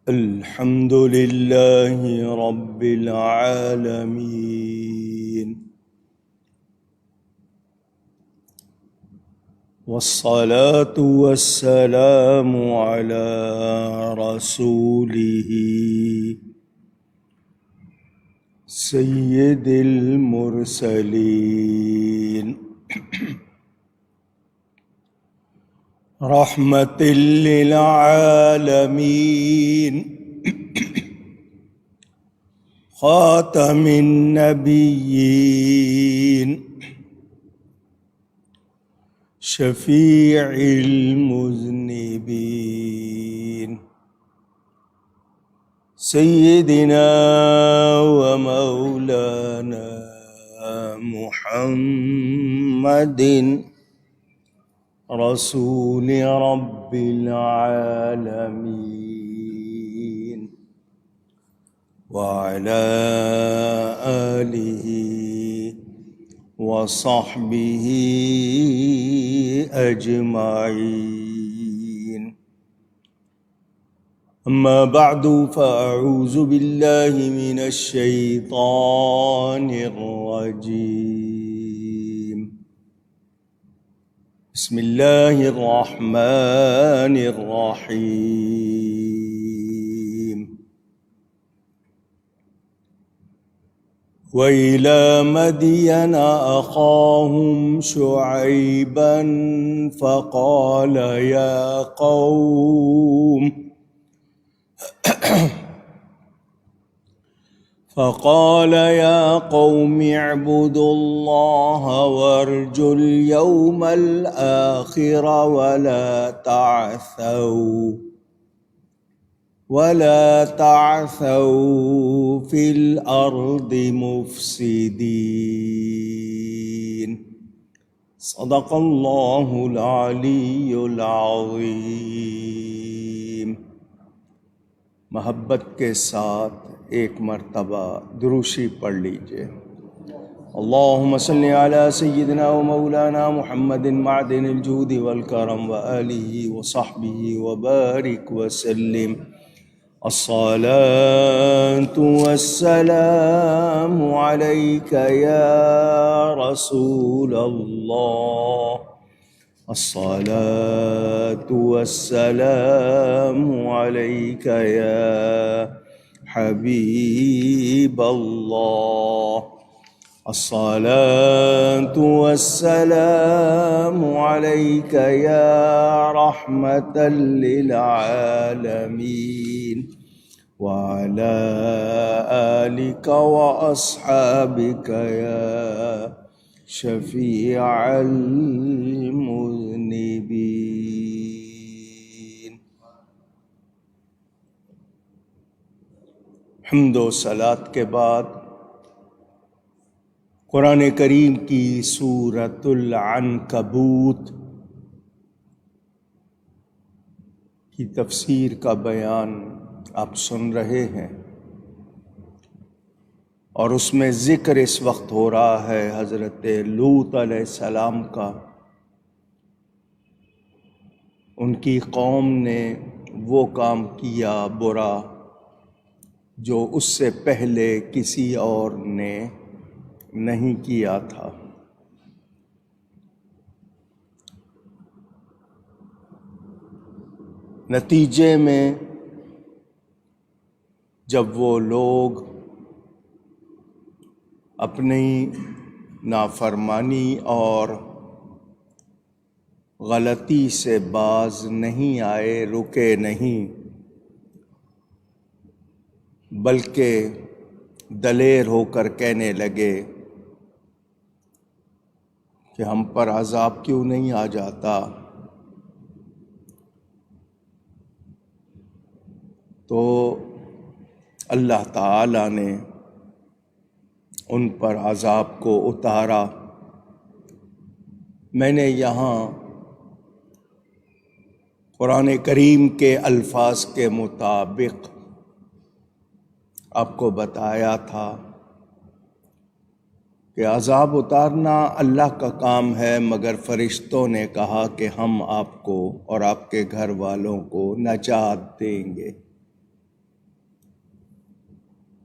الحمد لله رب العالمين، والصلاة والسلام على رسوله سيد المرسلين رحمة للعالمين خاتم النبيين شفيع المذنبين سيدنا ومولانا محمد رسول رب العالمين وعلى آله وصحبه أجمعين. أما بعد فأعوذ بالله من الشيطان الرجيم. بسم الله الرحمن الرحيم. وإلى مدين أخاهم شعيبا فقال يا قوم اعبدوا الله وارجوا اليوم الآخر ولا تعثوا في الأرض مفسدين. صدق اللہ العلی العظیم. محبت کے ساتھ ایک مرتبہ دروشی پڑھ لیجئے. اللہم صلی علی سیدنا و مولانا محمد معدن الجود والکرم وآلہ وصحبہ وبارک وسلم. الصلاة والسلام عليك يا رسول الله. الصلاة والسلام عليك يا حبيب الله. الصلاة والسلام عليك يا رحمة للعالمين وعلى آلك وأصحابك يا شفيع المذنبين. حمد و صلاۃ کے بعد قرآن کریم کی سورۃ العنکبوت کی تفسیر کا بیان آپ سن رہے ہیں، اور اس میں ذکر اس وقت ہو رہا ہے حضرت لوط علیہ السلام کا. ان کی قوم نے وہ کام کیا برا جو اس سے پہلے کسی اور نے نہیں کیا تھا. نتیجے میں جب وہ لوگ اپنی نافرمانی اور غلطی سے باز نہیں آئے، رکے نہیں، بلکہ دلیر ہو کر کہنے لگے کہ ہم پر عذاب کیوں نہیں آ جاتا، تو اللہ تعالی نے ان پر عذاب کو اتارا. میں نے یہاں قرآن کریم کے الفاظ کے مطابق آپ کو بتایا تھا کہ عذاب اتارنا اللہ کا کام ہے، مگر فرشتوں نے کہا کہ ہم آپ کو اور آپ کے گھر والوں کو نجات دیں گے.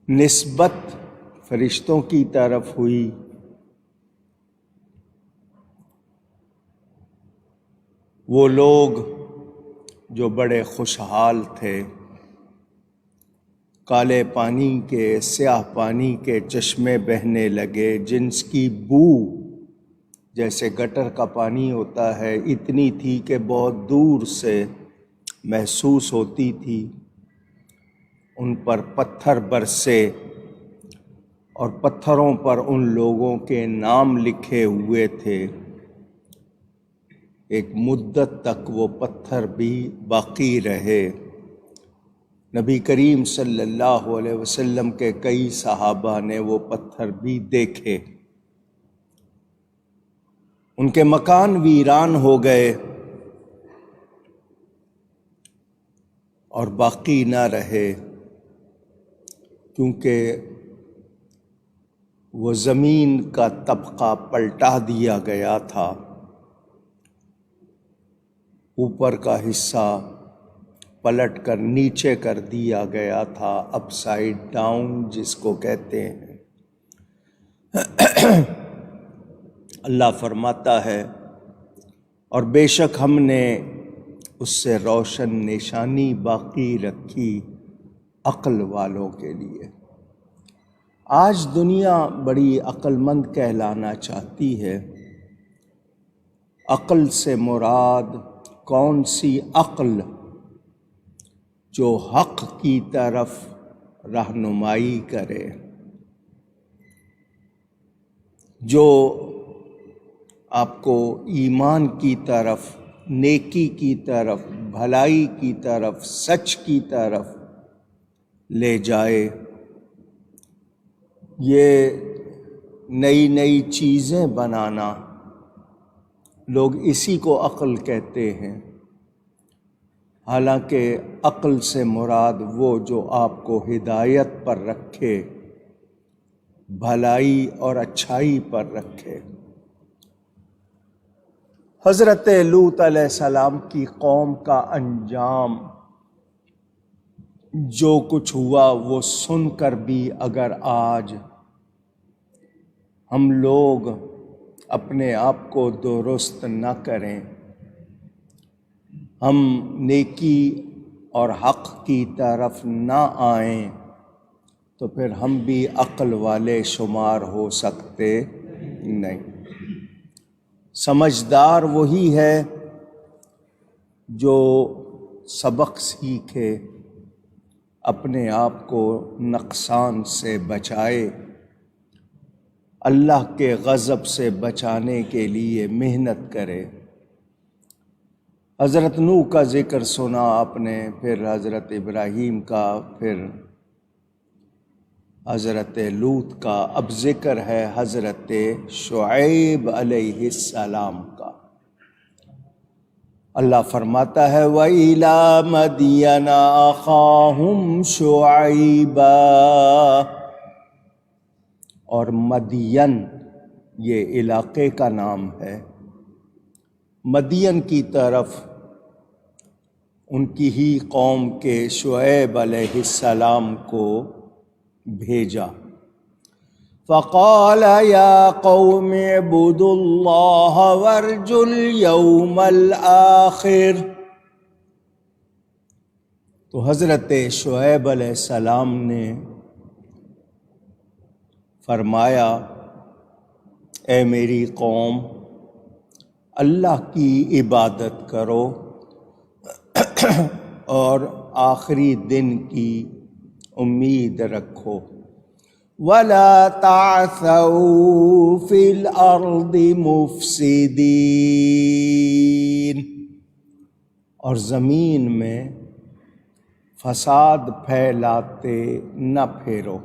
نسبت فرشتوں کی طرف ہوئی، وہ لوگ جو بڑے خوشحال تھے، کالے پانی کے، سیاہ پانی کے چشمے بہنے لگے، جن کی بو جیسے گٹر کا پانی ہوتا ہے اتنی تھی کہ بہت دور سے محسوس ہوتی تھی۔ ان پر پتھر برسے اور پتھروں پر ان لوگوں کے نام لکھے ہوئے تھے۔ ایک مدت تک وہ پتھر بھی باقی رہے۔ نبی کریم صلی اللہ علیہ وسلم کے کئی صحابہ نے وہ پتھر بھی دیکھے۔ ان کے مکان ویران ہو گئے اور باقی نہ رہے، کیونکہ وہ زمین کا طبقہ پلٹا دیا گیا تھا۔ اوپر کا حصہ پلٹ کر نیچے کر دیا گیا تھا، اپ سائڈ ڈاؤن جس کو کہتے ہیں۔ اللہ فرماتا ہے، اور بے شک ہم نے اس سے روشن نشانی باقی رکھی عقل والوں کے لیے۔ آج دنیا بڑی عقل مند کہلانا چاہتی ہے۔ عقل سے مراد کون سی عقل؟ جو حق کی طرف رہنمائی کرے، جو آپ کو ایمان کی طرف، نیکی کی طرف، بھلائی کی طرف، سچ کی طرف لے جائے۔ یہ نئی نئی چیزیں بنانا، لوگ اسی کو عقل کہتے ہیں، حالانکہ عقل سے مراد وہ جو آپ کو ہدایت پر رکھے، بھلائی اور اچھائی پر رکھے۔ حضرت لوط علیہ السلام کی قوم کا انجام جو کچھ ہوا وہ سن کر بھی اگر آج ہم لوگ اپنے آپ کو درست نہ کریں، ہم نیکی اور حق کی طرف نہ آئیں، تو پھر ہم بھی عقل والے شمار ہو سکتے نہیں۔ سمجھدار وہی ہے جو سبق سیکھے، اپنے آپ کو نقصان سے بچائے، اللہ کے غضب سے بچانے کے لیے محنت کرے۔ حضرت نوح کا ذکر سنا آپ نے، پھر حضرت ابراہیم کا، پھر حضرت لوط کا، اب ذکر ہے حضرت شعیب علیہ السلام کا۔ اللہ فرماتا ہے وَإِلَىٰ مَدْيَنَ أَخَاهُمْ شُعَيْبًا، اور مدین یہ علاقے کا نام ہے۔ مدین کی طرف ان کی ہی قوم کے شعیب علیہ السلام کو بھیجا۔ فَقَالَ يَا قَوْمِ اعْبُدُوا اللَّهَ وَارْجُوا الْيَوْمَ الْآخِرَ، تو حضرت شعیب علیہ السلام نے فرمایا، اے میری قوم، اللہ کی عبادت کرو اور آخری دن کی امید رکھو۔ وَلَا تَعْثَوْا فِي الْأَرْضِ مُفْسِدِينَ، اور زمین میں فساد پھیلاتے نہ پھرو۔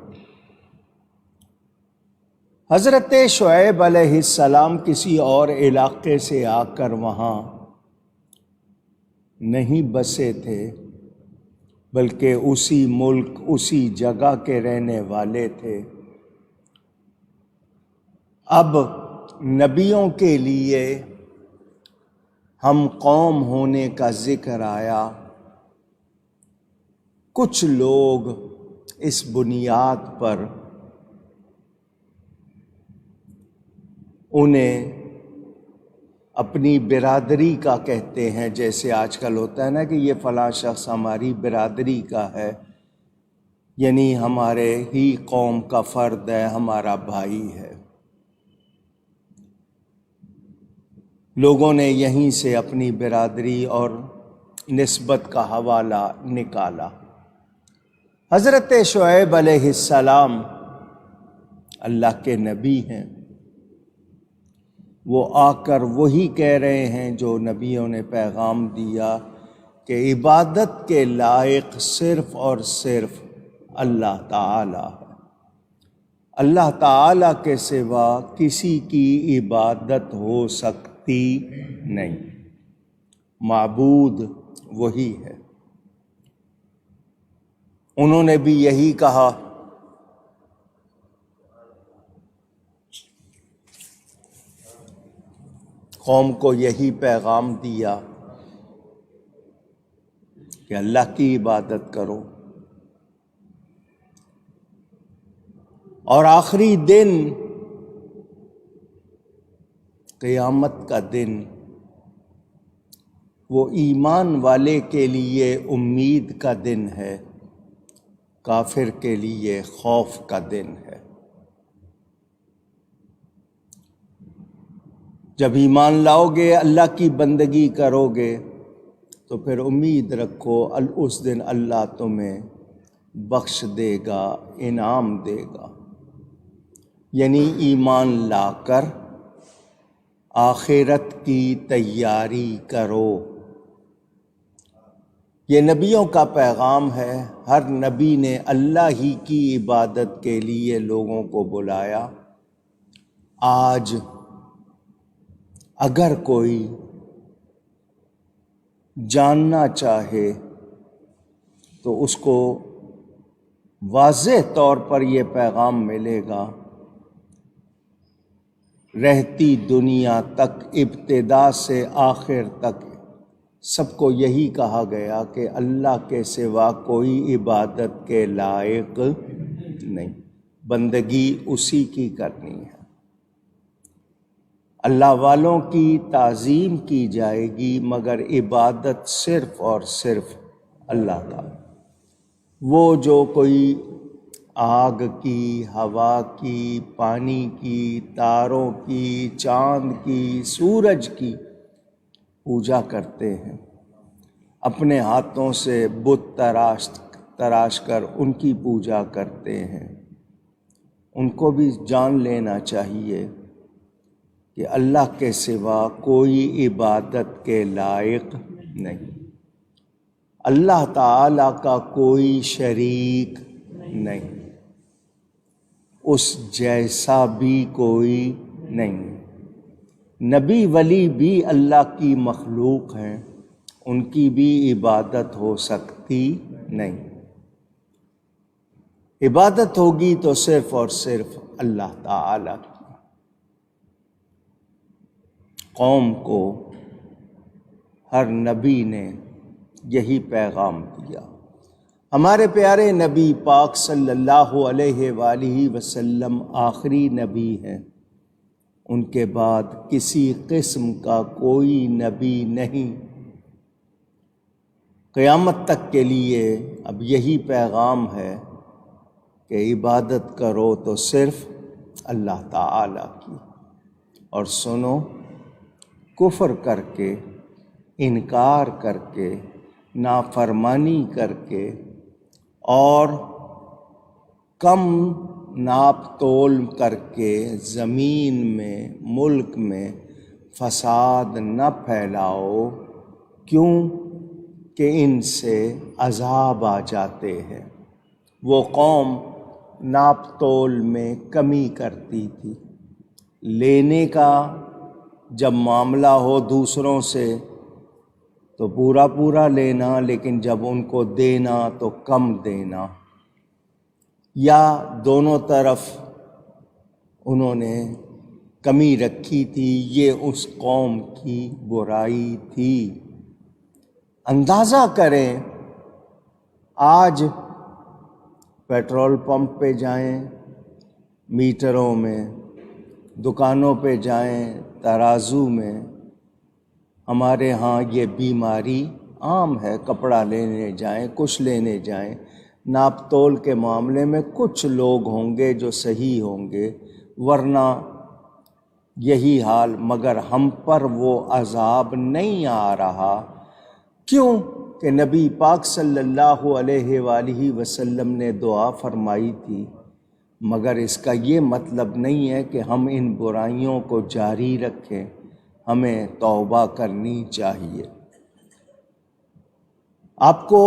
حضرت شعیب علیہ السلام کسی اور علاقے سے آ کر وہاں نہیں بسے تھے، بلکہ اسی ملک، اسی جگہ کے رہنے والے تھے۔ اب نبیوں کے لیے ہم قوم ہونے کا ذکر آیا۔ کچھ لوگ اس بنیاد پر انہیں اپنی برادری کا کہتے ہیں، جیسے آج کل ہوتا ہے نا کہ یہ فلاں شخص ہماری برادری کا ہے، یعنی ہمارے ہی قوم کا فرد ہے، ہمارا بھائی ہے۔ لوگوں نے یہیں سے اپنی برادری اور نسبت کا حوالہ نکالا۔ حضرت شعیب علیہ السلام اللہ کے نبی ہیں، وہ آ کر وہی کہہ رہے ہیں جو نبیوں نے پیغام دیا کہ عبادت کے لائق صرف اور صرف اللہ تعالی ہے۔ اللہ تعالی کے سوا کسی کی عبادت ہو سکتی نہیں، معبود وہی ہے۔ انہوں نے بھی یہی کہا، قوم کو یہی پیغام دیا کہ اللہ کی عبادت کرو۔ اور آخری دن، قیامت کا دن، وہ ایمان والے کے لیے امید کا دن ہے، کافر کے لیے خوف کا دن ہے۔ جب ایمان لاؤ گے، اللہ کی بندگی کرو گے، تو پھر امید رکھو اس دن اللہ تمہیں بخش دے گا، انعام دے گا۔ یعنی ایمان لا کر آخرت کی تیاری کرو۔ یہ نبیوں کا پیغام ہے۔ ہر نبی نے اللہ ہی کی عبادت کے لیے لوگوں کو بلایا۔ آج اگر کوئی جاننا چاہے تو اس کو واضح طور پر یہ پیغام ملے گا، رہتی دنیا تک، ابتدا سے آخر تک سب کو یہی کہا گیا کہ اللہ کے سوا کوئی عبادت کے لائق نہیں، بندگی اسی کی کرنی ہے۔ اللہ والوں کی تعظیم کی جائے گی، مگر عبادت صرف اور صرف اللہ تعالی۔ وہ جو کوئی آگ کی، ہوا کی، پانی کی، تاروں کی، چاند کی، سورج کی پوجا کرتے ہیں، اپنے ہاتھوں سے بت تراش کر ان کی پوجا کرتے ہیں، ان کو بھی جان لینا چاہیے کہ اللہ کے سوا کوئی عبادت کے لائق نہیں، اللہ تعالی کا کوئی شریک نہیں، اس جیسا بھی کوئی نہیں۔ نبی ولی بھی اللہ کی مخلوق ہیں، ان کی بھی عبادت ہو سکتی نہیں۔ عبادت ہوگی تو صرف اور صرف اللہ تعالی کی۔ قوم کو ہر نبی نے یہی پیغام دیا۔ ہمارے پیارے نبی پاک صلی اللہ علیہ وآلہ وسلم آخری نبی ہیں، ان کے بعد کسی قسم کا کوئی نبی نہیں۔ قیامت تک کے لیے اب یہی پیغام ہے کہ عبادت کرو تو صرف اللہ تعالی کی، اور سنو، کفر کر کے، انکار کر کے، نافرمانی کر کے اور کم ناپ تول کر کے زمین میں، ملک میں فساد نہ پھیلاؤ، کیوں کہ ان سے عذاب آ جاتے ہیں۔ وہ قوم ناپ تول میں کمی کرتی تھی، لینے کا جب معاملہ ہو دوسروں سے تو پورا پورا لینا، لیکن جب ان کو دینا تو کم دینا، یا دونوں طرف انہوں نے کمی رکھی تھی۔ یہ اس قوم کی برائی تھی۔ اندازہ کریں آج پیٹرول پمپ پہ جائیں، میٹروں میں، دکانوں پہ جائیں، ترازو میں، ہمارے ہاں یہ بیماری عام ہے۔ کپڑا لینے جائیں، کچھ لینے جائیں، ناپ تول کے معاملے میں کچھ لوگ ہوں گے جو صحیح ہوں گے، ورنہ یہی حال۔ مگر ہم پر وہ عذاب نہیں آ رہا، کیوں کہ نبی پاک صلی اللہ علیہ وآلہ وسلم نے دعا فرمائی تھی۔ مگر اس کا یہ مطلب نہیں ہے کہ ہم ان برائیوں کو جاری رکھیں، ہمیں توبہ کرنی چاہیے۔ آپ کو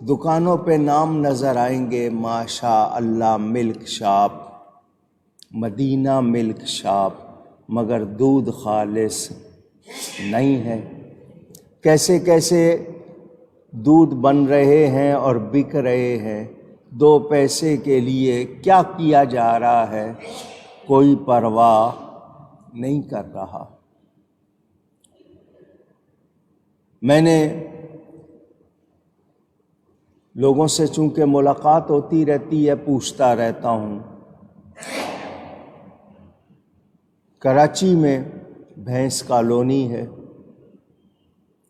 دکانوں پہ نام نظر آئیں گے، ماشاء اللہ ملک شاپ، مدینہ ملک شاپ، مگر دودھ خالص نہیں ہے۔ کیسے کیسے دودھ بن رہے ہیں اور بک رہے ہیں، 2 پیسے کے لیے کیا کیا جا رہا ہے، کوئی پرواہ نہیں کر رہا۔ میں نے لوگوں سے چونکہ ملاقات ہوتی رہتی ہے، پوچھتا رہتا ہوں۔ کراچی میں بھینس کالونی ہے،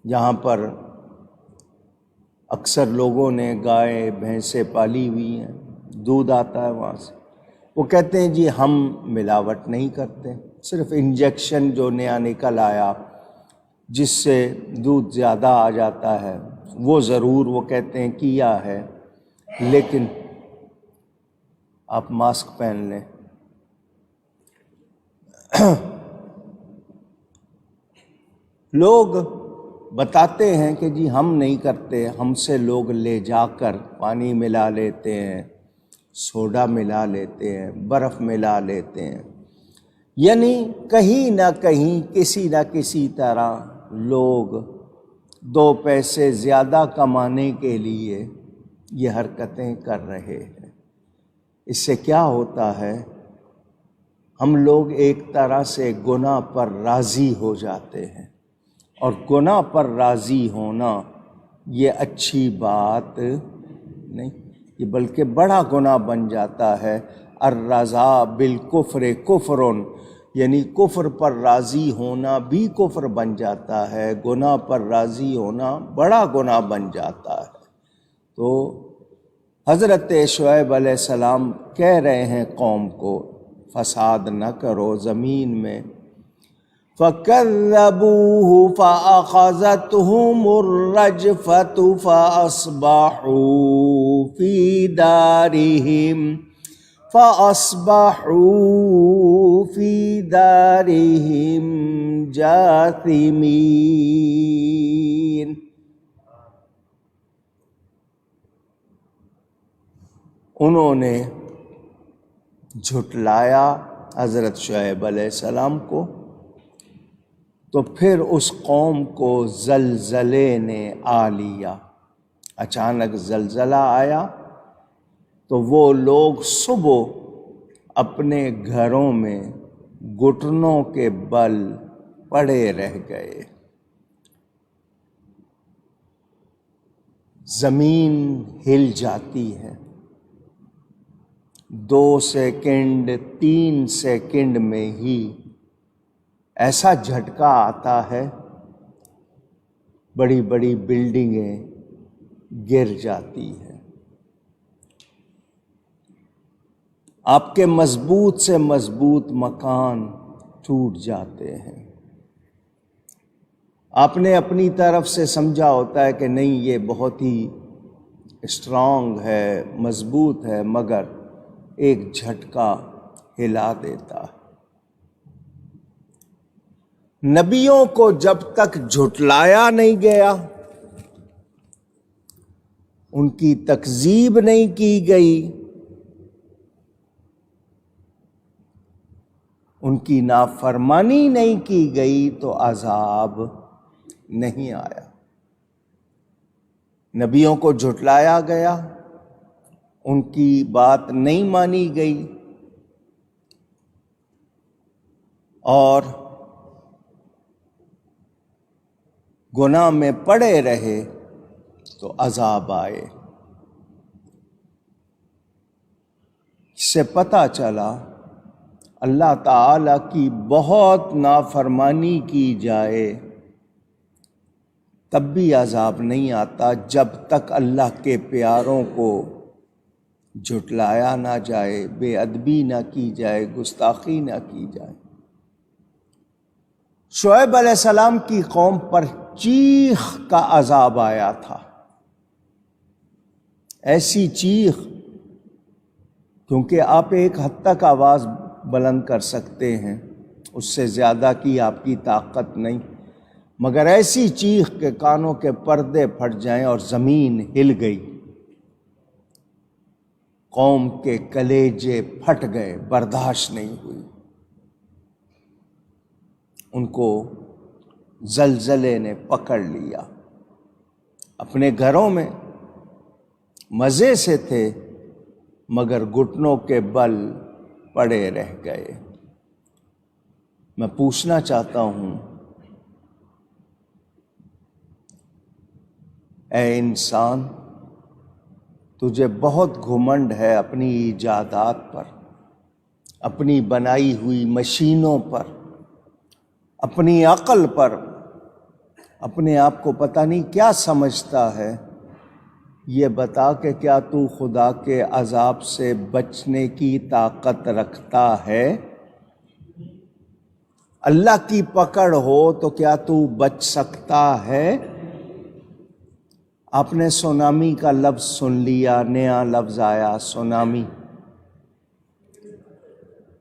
جہاں پر اکثر لوگوں نے گائے بھینسیں پالی ہوئی ہیں، دودھ آتا ہے وہاں سے۔ وہ کہتے ہیں جی ہم ملاوٹ نہیں کرتے، صرف انجیکشن جو نیا نکل آیا جس سے دودھ زیادہ آ جاتا ہے وہ ضرور وہ کہتے ہیں کیا ہے، لیکن آپ ماسک پہن لیں۔ لوگ بتاتے ہیں کہ جی ہم نہیں کرتے، ہم سے لوگ لے جا کر پانی ملا لیتے ہیں، سوڈا ملا لیتے ہیں، برف ملا لیتے ہیں، یعنی کہیں نہ کہیں کسی نہ کسی طرح لوگ 2 پیسے زیادہ کمانے کے لیے یہ حرکتیں کر رہے ہیں۔ اس سے کیا ہوتا ہے، ہم لوگ ایک طرح سے گناہ پر راضی ہو جاتے ہیں، اور گناہ پر راضی ہونا یہ اچھی بات نہیں، یہ بلکہ بڑا گناہ بن جاتا ہے۔ الرضا بالکفر کفر، یعنی کفر پر راضی ہونا بھی کفر بن جاتا ہے، گناہ پر راضی ہونا بڑا گناہ بن جاتا ہے۔ تو حضرت شعیب علیہ السلام کہہ رہے ہیں قوم کو فساد نہ کرو زمین میں۔ فَكَذَّبُوهُ فَأَخَذَتْهُمُ الرَّجْفَةُ فَأَصْبَحُوا فِي دَارِهِمْ جَاثِمِينَ۔ انہوں نے جھٹلایا حضرت شعیب علیہ السلام کو، تو پھر اس قوم کو زلزلے نے آ لیا۔ اچانک زلزلہ آیا تو وہ لوگ صبح اپنے گھروں میں گھٹنوں کے بل پڑے رہ گئے۔ زمین ہل جاتی ہے، 2 سیکنڈ 3 سیکنڈ میں ہی ایسا جھٹکا آتا ہے، بڑی بڑی بلڈنگیں گر جاتی ہیں، آپ کے مضبوط سے مضبوط مکان ٹوٹ جاتے ہیں۔ آپ نے اپنی طرف سے سمجھا ہوتا ہے کہ نہیں یہ بہت ہی اسٹرانگ ہے، مضبوط ہے، مگر ایک جھٹکا ہلا دیتا ہے۔ نبیوں کو جب تک جھٹلایا نہیں گیا، ان کی تکذیب نہیں کی گئی، ان کی نافرمانی نہیں کی گئی، تو عذاب نہیں آیا۔ نبیوں کو جھٹلایا گیا، ان کی بات نہیں مانی گئی، اور گناہ میں پڑے رہے تو عذاب آئے۔ سے پتہ چلا اللہ تعالیٰ کی بہت نافرمانی کی جائے تب بھی عذاب نہیں آتا جب تک اللہ کے پیاروں کو جھٹلایا نہ جائے، بے ادبی نہ کی جائے، گستاخی نہ کی جائے۔ شعیب علیہ السلام کی قوم پر چیخ کا عذاب آیا تھا، ایسی چیخ، کیونکہ آپ ایک حد تک آواز بلند کر سکتے ہیں، اس سے زیادہ کی آپ کی طاقت نہیں، مگر ایسی چیخ کہ کانوں کے پردے پھٹ جائیں اور زمین ہل گئی، قوم کے کلیجے پھٹ گئے، برداشت نہیں ہوئی، ان کو زلزلے نے پکڑ لیا۔ اپنے گھروں میں مزے سے تھے مگر گھٹنوں کے بل پڑے رہ گئے۔ میں پوچھنا چاہتا ہوں، اے انسان، تجھے بہت گھمنڈ ہے اپنی ایجادات پر، اپنی بنائی ہوئی مشینوں پر، اپنی عقل پر، اپنے آپ کو پتہ نہیں کیا سمجھتا ہے۔ یہ بتا کہ کیا تو خدا کے عذاب سے بچنے کی طاقت رکھتا ہے؟ اللہ کی پکڑ ہو تو کیا تو بچ سکتا ہے؟ آپ نے سونامی کا لفظ سن لیا، نیا لفظ آیا، سونامی۔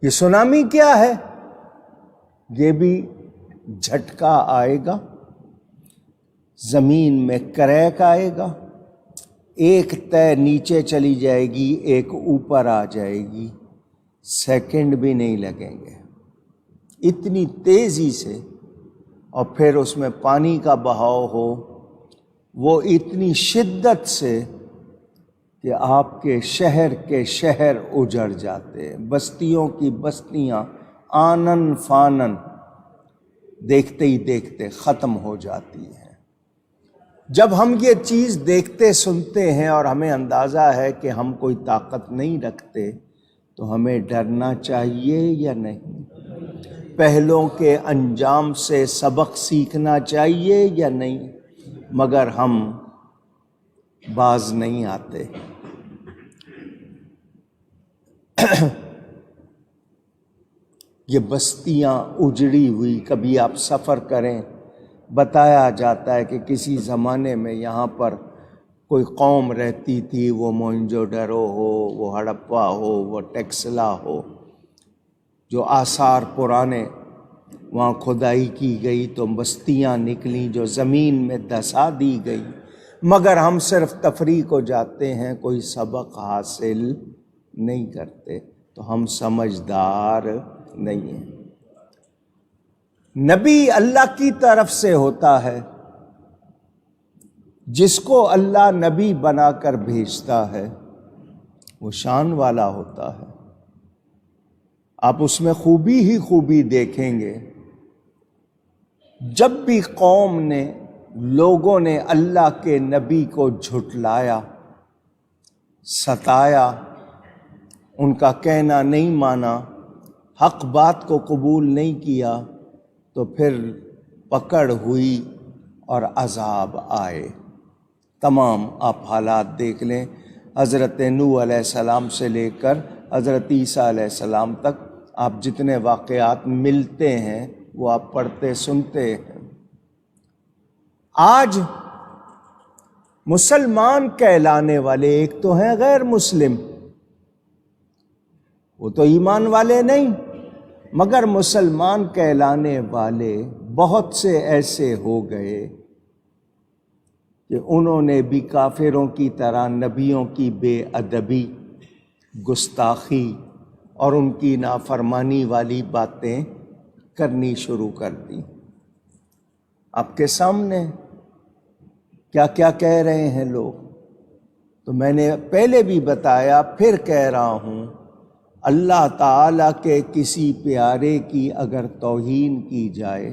یہ سونامی کیا ہے؟ یہ بھی جھٹکا آئے گا، زمین میں کریک آئے گا، ایک تہ نیچے چلی جائے گی، ایک اوپر آ جائے گی، سیکنڈ بھی نہیں لگیں گے، اتنی تیزی سے، اور پھر اس میں پانی کا بہاؤ ہو، وہ اتنی شدت سے کہ آپ کے شہر اجڑ جاتے ہیں، بستیوں کی بستیاں آنن فانن دیکھتے ہی دیکھتے ختم ہو جاتی ہیں۔ جب ہم یہ چیز دیکھتے سنتے ہیں اور ہمیں اندازہ ہے کہ ہم کوئی طاقت نہیں رکھتے تو ہمیں ڈرنا چاہیے یا نہیں؟ پہلوں کے انجام سے سبق سیکھنا چاہیے یا نہیں؟ مگر ہم باز نہیں آتے۔ یہ بستیاں اجڑی ہوئی، کبھی آپ سفر کریں، بتایا جاتا ہے کہ کسی زمانے میں یہاں پر کوئی قوم رہتی تھی، وہ موئنجو ڈرو ہو، وہ ہڑپا ہو، وہ ٹیکسلا ہو، جو آثار پرانے وہاں کھدائی کی گئی تو بستیاں نکلیں جو زمین میں دھسا دی گئی، مگر ہم صرف تفریح کو جاتے ہیں، کوئی سبق حاصل نہیں کرتے، تو ہم سمجھدار نہیں ہیں۔ نبی اللہ کی طرف سے ہوتا ہے، جس کو اللہ نبی بنا کر بھیجتا ہے وہ شان والا ہوتا ہے، آپ اس میں خوبی ہی خوبی دیکھیں گے۔ جب بھی قوم نے، لوگوں نے اللہ کے نبی کو جھٹلایا، ستایا، ان کا کہنا نہیں مانا، حق بات کو قبول نہیں کیا، تو پھر پکڑ ہوئی اور عذاب آئے۔ تمام آپ حالات دیکھ لیں، حضرت نوح علیہ السلام سے لے کر حضرت عیسیٰ علیہ السلام تک آپ جتنے واقعات ملتے ہیں وہ آپ پڑھتے سنتے ہیں۔ آج مسلمان کہلانے والے، ایک تو ہیں غیر مسلم، وہ تو ایمان والے نہیں، مگر مسلمان کہلانے والے بہت سے ایسے ہو گئے کہ انہوں نے بھی کافروں کی طرح نبیوں کی بے ادبی، گستاخی اور ان کی نافرمانی والی باتیں کرنی شروع کر دی۔ آپ کے سامنے کیا کیا کہہ رہے ہیں لوگ، تو میں نے پہلے بھی بتایا، پھر کہہ رہا ہوں، اللہ تعالیٰ کے کسی پیارے کی اگر توہین کی جائے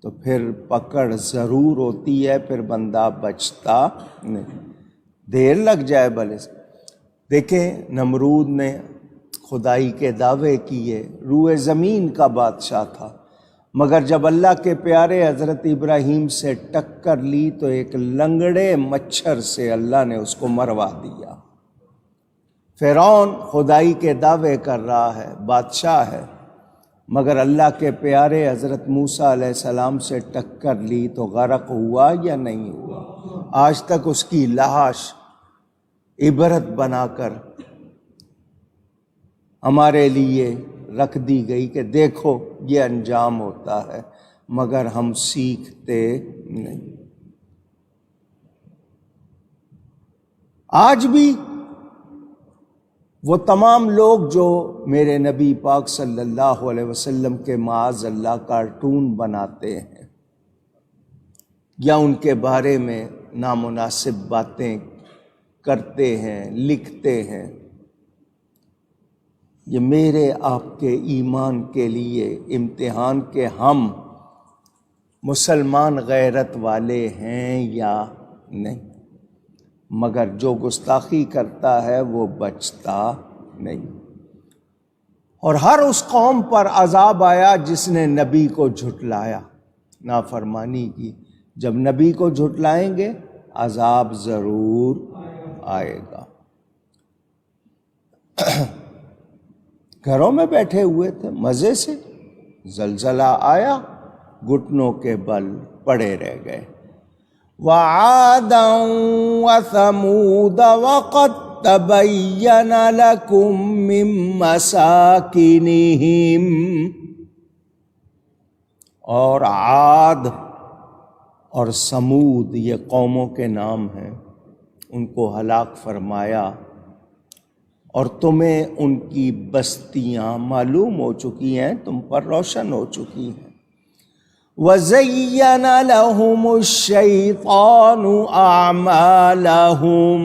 تو پھر پکڑ ضرور ہوتی ہے، پھر بندہ بچتا نہیں، دیر لگ جائے بھلے۔ دیکھیں نمرود نے خدائی کے دعوے کیے، روئے زمین کا بادشاہ تھا، مگر جب اللہ کے پیارے حضرت ابراہیم سے ٹکر لی تو ایک لنگڑے مچھر سے اللہ نے اس کو مروا دیا۔ فرعون خدائی کے دعوے کر رہا ہے، بادشاہ ہے، مگر اللہ کے پیارے حضرت موسیٰ علیہ السلام سے ٹکر لی تو غرق ہوا یا نہیں ہوا؟ آج تک اس کی لاش عبرت بنا کر ہمارے لیے رکھ دی گئی کہ دیکھو یہ انجام ہوتا ہے، مگر ہم سیکھتے نہیں۔ آج بھی وہ تمام لوگ جو میرے نبی پاک صلی اللہ علیہ وسلم کے معاذ اللہ کارٹون بناتے ہیں یا ان کے بارے میں نامناسب باتیں کرتے ہیں، لکھتے ہیں، یہ میرے آپ کے ایمان کے لیے امتحان کہ ہم مسلمان غیرت والے ہیں یا نہیں، مگر جو گستاخی کرتا ہے وہ بچتا نہیں۔ اور ہر اس قوم پر عذاب آیا جس نے نبی کو جھٹلایا، نافرمانی کی۔ جب نبی کو جھٹلائیں گے عذاب ضرور آئے گا۔ گھروں میں بیٹھے ہوئے تھے مزے سے، زلزلہ آیا، گھٹنوں کے بل پڑے رہ گئے۔ وَعَادًا وَثَمُودَ وَقَدْ تَبَيَّنَ لَكُم مِّن مَّسَاكِنِهِمْ، اور عاد اور سمود یہ قوموں کے نام ہیں، ان کو ہلاک فرمایا اور تمہیں ان کی بستیاں معلوم ہو چکی ہیں، تم پر روشن ہو چکی ہیں۔ وَزَيَّنَ لَهُمُ الشَّيْطَانُ أَعْمَالَهُمْ،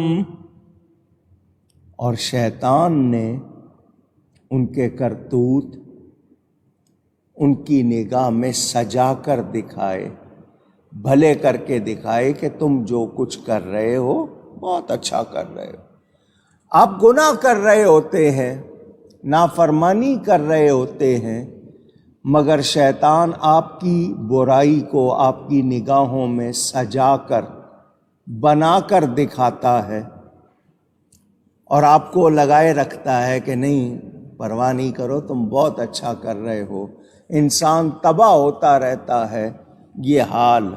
اور شیطان نے ان کے کرتوت ان کی نگاہ میں سجا کر دکھائے، بھلے کر کے دکھائے کہ تم جو کچھ کر رہے ہو بہت اچھا کر رہے ہو۔ آپ گناہ کر رہے ہوتے ہیں، نافرمانی کر رہے ہوتے ہیں، مگر شیطان آپ کی برائی کو آپ کی نگاہوں میں سجا کر بنا کر دکھاتا ہے اور آپ کو لگائے رکھتا ہے کہ نہیں پرواہ نہیں کرو، تم بہت اچھا کر رہے ہو۔ انسان تباہ ہوتا رہتا ہے، یہ حال۔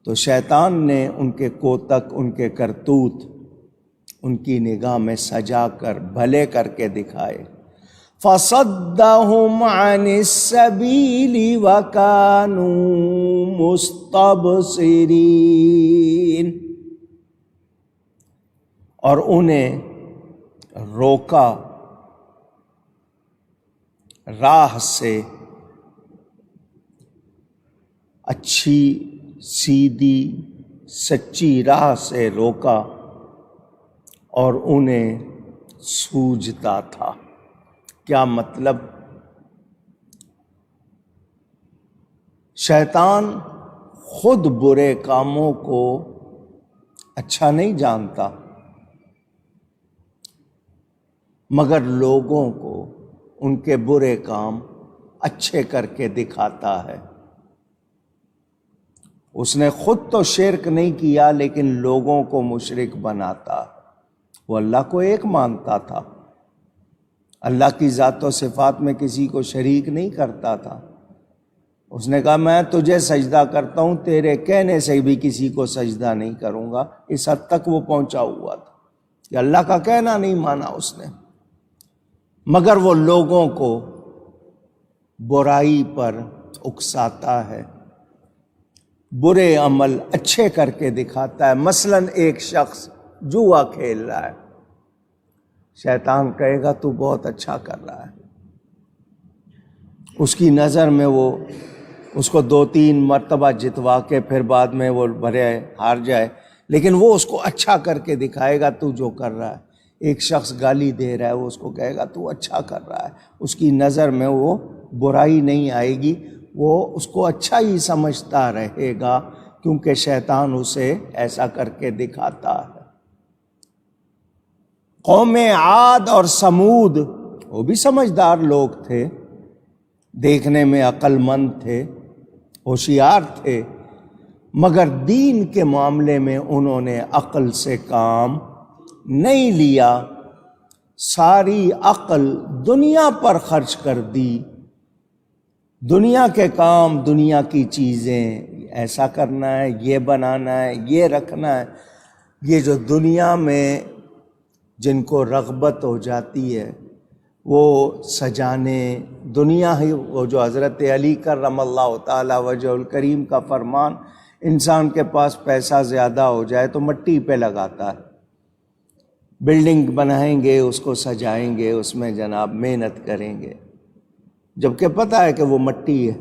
تو شیطان نے ان کے کوتک، ان کے کرتوت ان کی نگاہ میں سجا کر بھلے کر کے دکھائے۔ فَصَدَّهُمْ عَنِ السَّبِيلِ وَكَانُوا مُسْتَبْصِرِينَ، اور انہیں روکا راہ سے، اچھی سیدھی سچی راہ سے روکا، اور انہیں سوجھتا تھا۔ کیا مطلب؟ شیطان خود برے کاموں کو اچھا نہیں جانتا، مگر لوگوں کو ان کے برے کام اچھے کر کے دکھاتا ہے۔ اس نے خود تو شرک نہیں کیا لیکن لوگوں کو مشرک بناتا۔ وہ اللہ کو ایک مانتا تھا، اللہ کی ذات و صفات میں کسی کو شریک نہیں کرتا تھا۔ اس نے کہا میں تجھے سجدہ کرتا ہوں، تیرے کہنے سے بھی کسی کو سجدہ نہیں کروں گا۔ اس حد تک وہ پہنچا ہوا تھا کہ اللہ کا کہنا نہیں مانا اس نے، مگر وہ لوگوں کو برائی پر اکساتا ہے، برے عمل اچھے کر کے دکھاتا ہے۔ مثلا ایک شخص جوا کھیل رہا ہے، شیطان کہے گا تو بہت اچھا کر رہا ہے، اس کی نظر میں وہ اس کو 2-3 مرتبہ جتوا کے پھر بعد میں وہ بھرے ہار جائے، لیکن وہ اس کو اچھا کر کے دکھائے گا تو جو کر رہا ہے۔ ایک شخص گالی دے رہا ہے، وہ اس کو کہے گا تو اچھا کر رہا ہے، اس کی نظر میں وہ برائی نہیں آئے گی، وہ اس کو اچھا ہی سمجھتا رہے گا، کیونکہ شیطان اسے ایسا کر کے دکھاتا ہے۔ قوم عاد اور سمود وہ بھی سمجھدار لوگ تھے، دیکھنے میں عقل مند تھے، ہوشیار تھے، مگر دین کے معاملے میں انہوں نے عقل سے کام نہیں لیا، ساری عقل دنیا پر خرچ کر دی، دنیا کے کام، دنیا کی چیزیں، ایسا کرنا ہے، یہ بنانا ہے، یہ رکھنا ہے۔ یہ جو دنیا میں جن کو رغبت ہو جاتی ہے وہ سجانے، دنیا ہی، وہ جو حضرت علی کرم اللہ تعالی وجہ الکریم کا فرمان، انسان کے پاس پیسہ زیادہ ہو جائے تو مٹی پہ لگاتا ہے، بلڈنگ بنائیں گے، اس کو سجائیں گے، اس میں جناب محنت کریں گے، جبکہ پتہ ہے کہ وہ مٹی ہے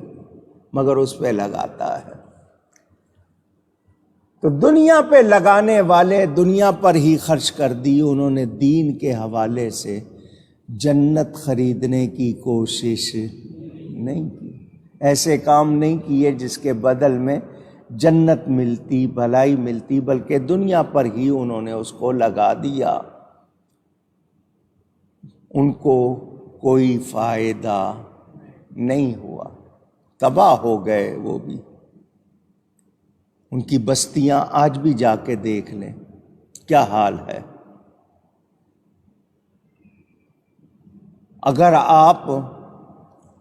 مگر اس پہ لگاتا ہے۔ تو دنیا پہ لگانے والے دنیا پر ہی خرچ کر دی، انہوں نے دین کے حوالے سے جنت خریدنے کی کوشش نہیں کی، ایسے کام نہیں کیے جس کے بدل میں جنت ملتی، بھلائی ملتی، بلکہ دنیا پر ہی انہوں نے اس کو لگا دیا، ان کو کوئی فائدہ نہیں ہوا، تباہ ہو گئے وہ بھی۔ ان کی بستیاں آج بھی جا کے دیکھ لیں کیا حال ہے۔ اگر آپ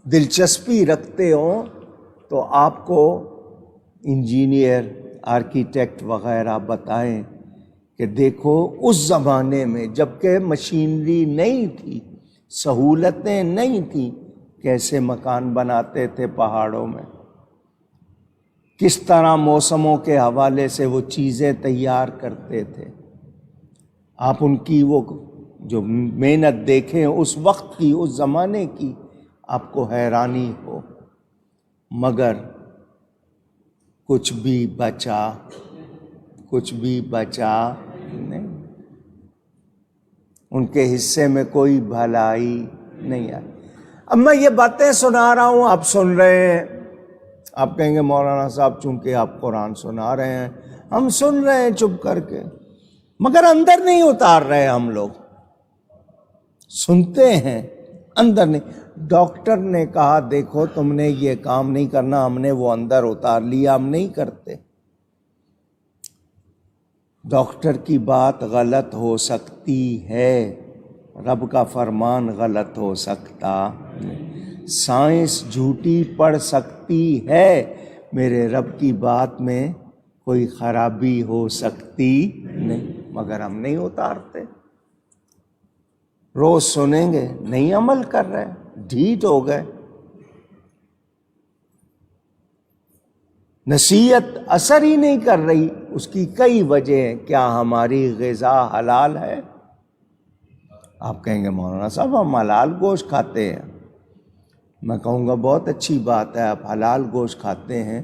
دلچسپی رکھتے ہوں تو آپ کو انجینئر، آرکیٹیکٹ وغیرہ بتائیں کہ دیکھو اس زمانے میں جبکہ مشینری نہیں تھی، سہولتیں نہیں تھیں، کیسے مکان بناتے تھے پہاڑوں میں، کس طرح موسموں کے حوالے سے وہ چیزیں تیار کرتے تھے۔ آپ ان کی وہ جو محنت دیکھیں اس وقت کی، اس زمانے کی، آپ کو حیرانی ہو، مگر کچھ بھی بچا نہیں، ان کے حصے میں کوئی بھلائی نہیں آئی۔ اب میں یہ باتیں سنا رہا ہوں، آپ سن رہے ہیں، آپ کہیں گے مولانا صاحب چونکہ آپ قرآن سنا رہے ہیں ہم سن رہے ہیں چپ کر کے، مگر اندر نہیں اتار رہے ہم لوگ، سنتے ہیں اندر نہیں۔ ڈاکٹر نے کہا دیکھو تم نے یہ کام نہیں کرنا، ہم نے وہ اندر اتار لیا، ہم نہیں کرتے۔ ڈاکٹر کی بات غلط ہو سکتی ہے، رب کا فرمان غلط ہو سکتا، سائنس جھوٹی پڑ سکتی ہے، میرے رب کی بات میں کوئی خرابی ہو سکتی نہیں، مگر ہم نہیں اتارتے۔ روز سنیں گے، نہیں عمل کر رہے، ڈھیٹ ہو گئے، نصیحت اثر ہی نہیں کر رہی۔ اس کی کئی وجہ ہیں۔ کیا ہماری غذا حلال ہے؟ آپ کہیں گے مولانا صاحب ہم حلال گوشت کھاتے ہیں، میں کہوں گا بہت اچھی بات ہے، آپ حلال گوشت کھاتے ہیں،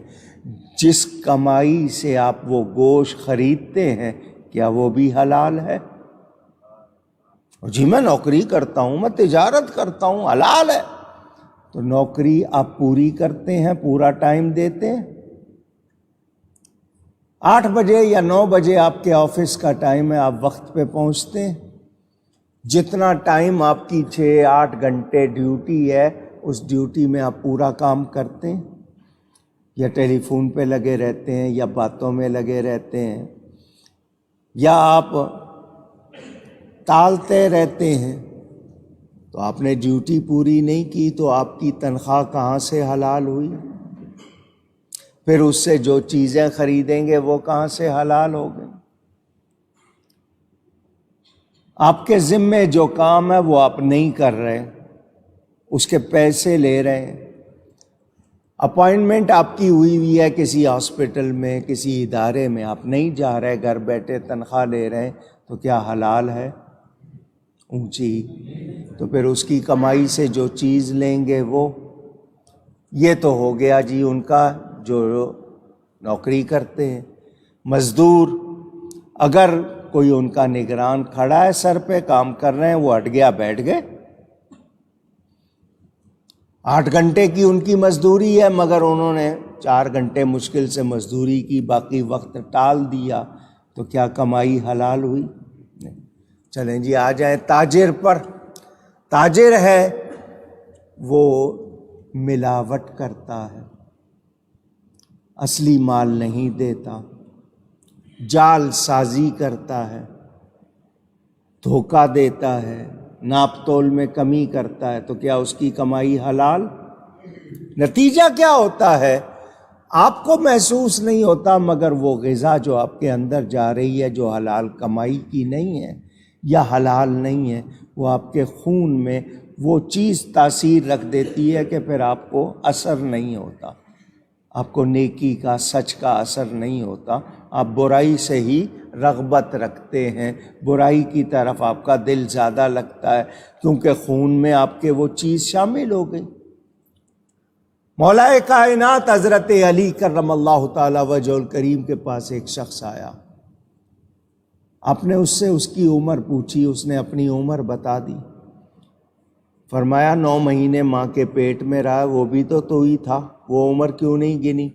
جس کمائی سے آپ وہ گوشت خریدتے ہیں کیا وہ بھی حلال ہے؟ جی میں نوکری کرتا ہوں، میں تجارت کرتا ہوں، حلال ہے۔ تو نوکری آپ پوری کرتے ہیں، پورا ٹائم دیتے ہیں؟ 8 بجے یا 9 بجے آپ کے آفس کا ٹائم ہے، آپ وقت پہ پہنچتے ہیں؟ جتنا ٹائم آپ کی 6-8 گھنٹے ڈیوٹی ہے اس ڈیوٹی میں آپ پورا کام کرتے ہیں، یا ٹیلی فون پہ لگے رہتے ہیں، یا باتوں میں لگے رہتے ہیں، یا آپ ٹالتے رہتے ہیں؟ تو آپ نے ڈیوٹی پوری نہیں کی تو آپ کی تنخواہ کہاں سے حلال ہوئی؟ پھر اس سے جو چیزیں خریدیں گے وہ کہاں سے حلال ہو گئیں؟ آپ کے ذمے جو کام ہے وہ آپ نہیں کر رہے، اس کے پیسے لے رہے ہیں۔ اپائنٹمنٹ آپ کی ہوئی ہے کسی ہاسپٹل میں، کسی ادارے میں، آپ نہیں جا رہے، گھر بیٹھے تنخواہ لے رہے ہیں، تو کیا حلال ہے؟ اونچی۔ تو پھر اس کی کمائی سے جو چیز لیں گے وہ، یہ تو ہو گیا جی ان کا جو نوکری کرتے ہیں۔ مزدور، اگر کوئی ان کا نگران کھڑا ہے سر پہ، کام کر رہے ہیں، وہ ہٹ گیا بیٹھ گئے، 8 گھنٹے کی ان کی مزدوری ہے مگر انہوں نے 4 گھنٹے مشکل سے مزدوری کی، باقی وقت ٹال دیا، تو کیا کمائی حلال ہوئی؟ نہیں۔ چلیں جی آ جائیں تاجر پر. تاجر ہے وہ ملاوٹ کرتا ہے، اصلی مال نہیں دیتا، جال سازی کرتا ہے، دھوکہ دیتا ہے، ناپ تول میں کمی کرتا ہے. تو کیا اس کی کمائی حلال؟ نتیجہ کیا ہوتا ہے؟ آپ کو محسوس نہیں ہوتا، مگر وہ غذا جو آپ کے اندر جا رہی ہے، جو حلال کمائی کی نہیں ہے یا حلال نہیں ہے، وہ آپ کے خون میں وہ چیز تاثیر رکھ دیتی ہے کہ پھر آپ کو اثر نہیں ہوتا، آپ کو نیکی کا، سچ کا اثر نہیں ہوتا. آپ برائی سے ہی رغبت رکھتے ہیں، برائی کی طرف آپ کا دل زیادہ لگتا ہے، کیونکہ خون میں آپ کے وہ چیز شامل ہو گئی. مولا کائنات حضرت علی کرم اللہ تعالی وجہ الکریم کے پاس ایک شخص آیا. آپ نے اس سے اس کی عمر پوچھی، اس نے اپنی عمر بتا دی. فرمایا 9 مہینے ماں کے پیٹ میں رہا، وہ بھی تو ہی تھا، وہ عمر کیوں نہیں گنی؟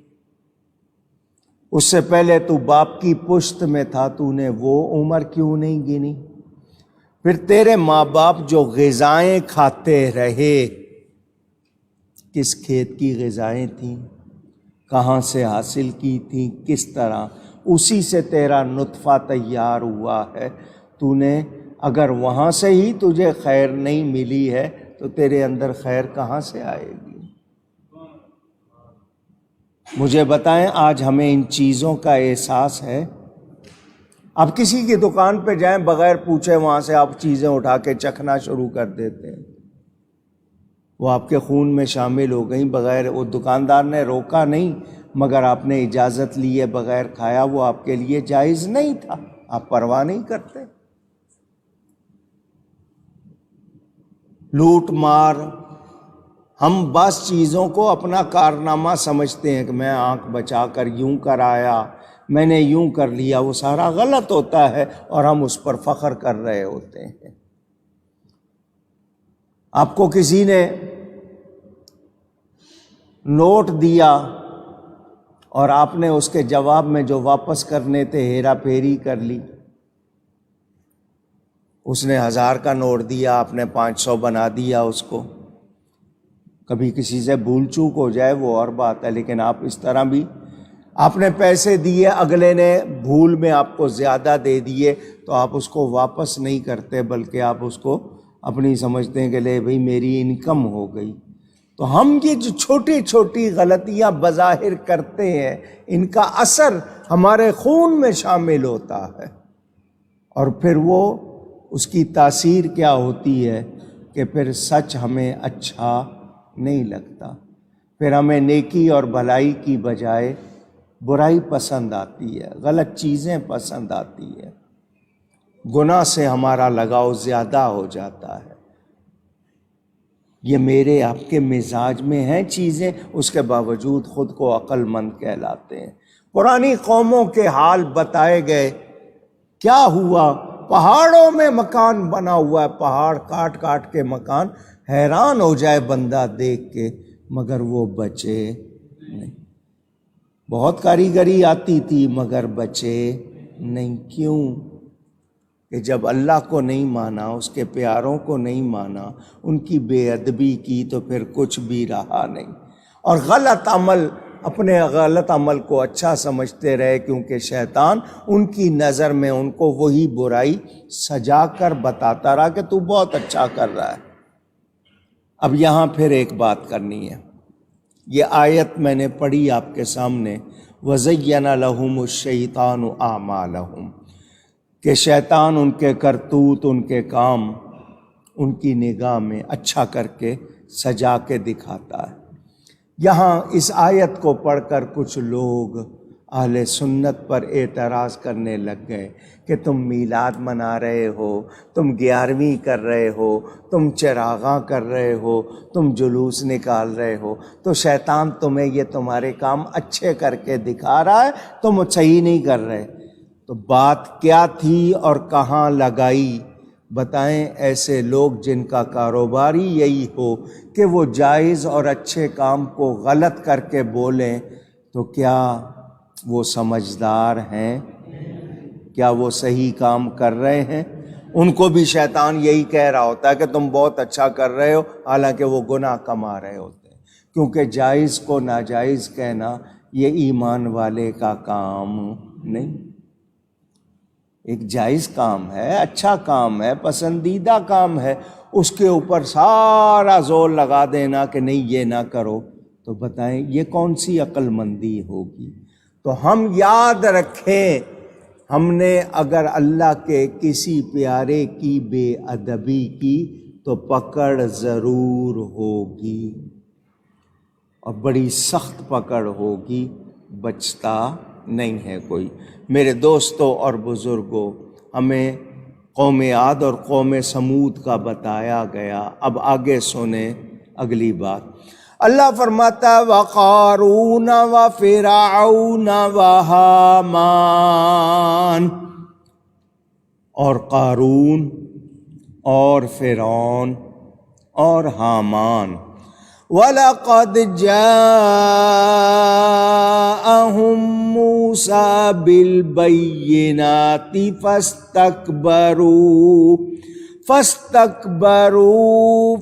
اس سے پہلے تو باپ کی پشت میں تھا، تو نے وہ عمر کیوں نہیں گنی؟ پھر تیرے ماں باپ جو غذائیں کھاتے رہے، کس کھیت کی غذائیں تھیں، کہاں سے حاصل کی تھیں، کس طرح، اسی سے تیرا نطفہ تیار ہوا ہے. تو نے اگر وہاں سے ہی تجھے خیر نہیں ملی ہے تو تیرے اندر خیر کہاں سے آئے گی؟ مجھے بتائیں آج ہمیں ان چیزوں کا احساس ہے؟ آپ کسی کی دکان پہ جائیں، بغیر پوچھے وہاں سے آپ چیزیں اٹھا کے چکھنا شروع کر دیتے ہیں، وہ آپ کے خون میں شامل ہو گئیں، بغیر، وہ دکاندار نے روکا نہیں مگر آپ نے اجازت لیے بغیر کھایا، وہ آپ کے لیے جائز نہیں تھا، آپ پرواہ نہیں کرتے. لوٹ مار، ہم بعض چیزوں کو اپنا کارنامہ سمجھتے ہیں کہ میں آنکھ بچا کر یوں کر آیا، میں نے یوں کر لیا، وہ سارا غلط ہوتا ہے اور ہم اس پر فخر کر رہے ہوتے ہیں. آپ کو کسی نے نوٹ دیا اور آپ نے اس کے جواب میں جو واپس کرنے تھے ہیرا پھیری کر لی. اس نے 1000 کا نوٹ دیا، آپ نے 500 بنا دیا اس کو. کبھی کسی سے بھول چوک ہو جائے وہ اور بات ہے، لیکن آپ اس طرح بھی، آپ نے پیسے دیے، اگلے نے بھول میں آپ کو زیادہ دے دیے تو آپ اس کو واپس نہیں کرتے، بلکہ آپ اس کو اپنی سمجھتے ہیں کہ لے بھئی میری انکم ہو گئی. تو ہم یہ جو چھوٹی چھوٹی غلطیاں بظاہر کرتے ہیں، ان کا اثر ہمارے خون میں شامل ہوتا ہے، اور پھر وہ اس کی تاثیر کیا ہوتی ہے کہ پھر سچ ہمیں اچھا نہیں لگتا، پھر ہمیں نیکی اور بھلائی کی بجائے برائی پسند آتی ہے، غلط چیزیں پسند آتی ہے، گناہ سے ہمارا لگاؤ زیادہ ہو جاتا ہے. یہ میرے آپ کے مزاج میں ہیں چیزیں، اس کے باوجود خود کو عقل مند کہلاتے ہیں. پرانی قوموں کے حال بتائے گئے، کیا ہوا؟ پہاڑوں میں مکان بنا ہوا ہے، پہاڑ کاٹ کاٹ کے مکان، حیران ہو جائے بندہ دیکھ کے، مگر وہ بچے نہیں. بہت کاریگری آتی تھی مگر بچے نہیں. کیوں؟ کہ جب اللہ کو نہیں مانا، اس کے پیاروں کو نہیں مانا، ان کی بے ادبی کی تو پھر کچھ بھی رہا نہیں. اور غلط عمل، اپنے غلط عمل کو اچھا سمجھتے رہے، کیونکہ شیطان ان کی نظر میں ان کو وہی برائی سجا کر بتاتا رہا کہ تو بہت اچھا کر رہا ہے. اب یہاں پھر ایک بات کرنی ہے. یہ آیت میں نے پڑھی آپ کے سامنے، وَزَيَّنَ لَهُمُ الشَّيْطَانُ أَعْمَالَهُمْ، کہ شیطان ان کے کرتوت، ان کے کام ان کی نگاہ میں اچھا کر کے سجا کے دکھاتا ہے. یہاں اس آیت کو پڑھ کر کچھ لوگ اہل سنت پر اعتراض کرنے لگ گئے کہ تم میلاد منا رہے ہو، تم 11ویں کر رہے ہو، تم چراغاں کر رہے ہو، تم جلوس نکال رہے ہو، تو شیطان تمہیں یہ تمہارے کام اچھے کر کے دکھا رہا ہے، تم صحیح نہیں کر رہے. تو بات کیا تھی اور کہاں لگائی؟ بتائیں. ایسے لوگ جن کا کاروبار ہی یہی ہو کہ وہ جائز اور اچھے کام کو غلط کر کے بولیں، تو کیا وہ سمجھدار ہیں؟ کیا وہ صحیح کام کر رہے ہیں؟ ان کو بھی شیطان یہی کہہ رہا ہوتا ہے کہ تم بہت اچھا کر رہے ہو، حالانکہ وہ گناہ کما رہے ہوتے ہیں، کیونکہ جائز کو ناجائز کہنا یہ ایمان والے کا کام نہیں۔ ایک جائز کام ہے، اچھا کام ہے، پسندیدہ کام ہے، اس کے اوپر سارا زور لگا دینا کہ نہیں یہ نہ کرو، تو بتائیں یہ کون سی عقل مندی ہوگی؟ تو ہم یاد رکھیں، ہم نے اگر اللہ کے کسی پیارے کی بے ادبی کی تو پکڑ ضرور ہوگی، اور بڑی سخت پکڑ ہوگی، بچتا نہیں ہے کوئی۔ میرے دوستوں اور بزرگوں، ہمیں قوم عاد اور قوم سمود کا بتایا گیا، اب آگے سنیں اگلی بات۔ اللہ فرماتا وَقَارُونَ وَفِرْعَوْنَ وَحَامَانَ، اور قارون اور فرعون اور حامان، وَلَقَدْ جَاءَهُم مُوسَىٰ بِالْبَيِّنَاتِ فَاسْتَكْبَرُوا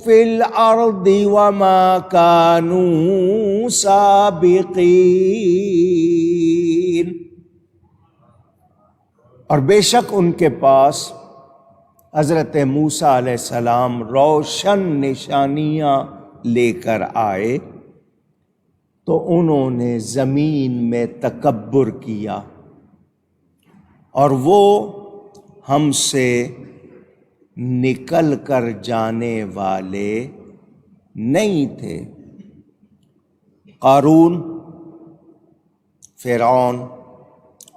فِي الْأَرْضِ وَمَا كَانُوا سَابِقِينَ، اور بے شک ان کے پاس حضرت موسیٰ علیہ السلام روشن نشانیاں لے کر آئے، تو انہوں نے زمین میں تکبر کیا، اور وہ ہم سے نکل کر جانے والے نہیں تھے۔ قارون، فرعون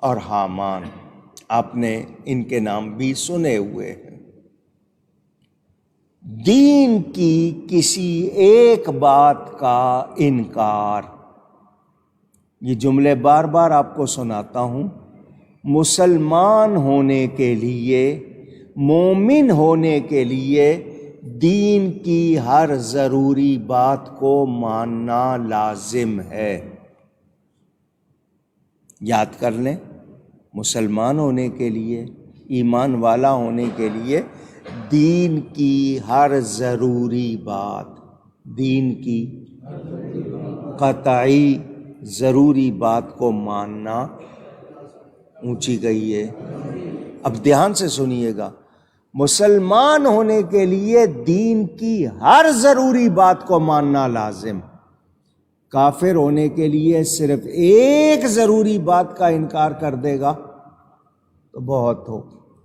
اور حامان، آپ نے ان کے نام بھی سنے ہوئے ہیں۔ دین کی کسی ایک بات کا انکار، یہ جملے بار بار آپ کو سناتا ہوں، مسلمان ہونے کے لیے، مومن ہونے کے لیے دین کی ہر ضروری بات کو ماننا لازم ہے۔ یاد کر لیں، مسلمان ہونے کے لیے، ایمان والا ہونے کے لیے دین کی ہر ضروری بات، دین کی قطعی ضروری بات کو ماننا، اونچی گئی ہے، اب دھیان سے سنیے گا، مسلمان ہونے کے لیے دین کی ہر ضروری بات کو ماننا لازم۔ کافر ہونے کے لیے صرف ایک ضروری بات کا انکار کر دے گا تو بہت ہو،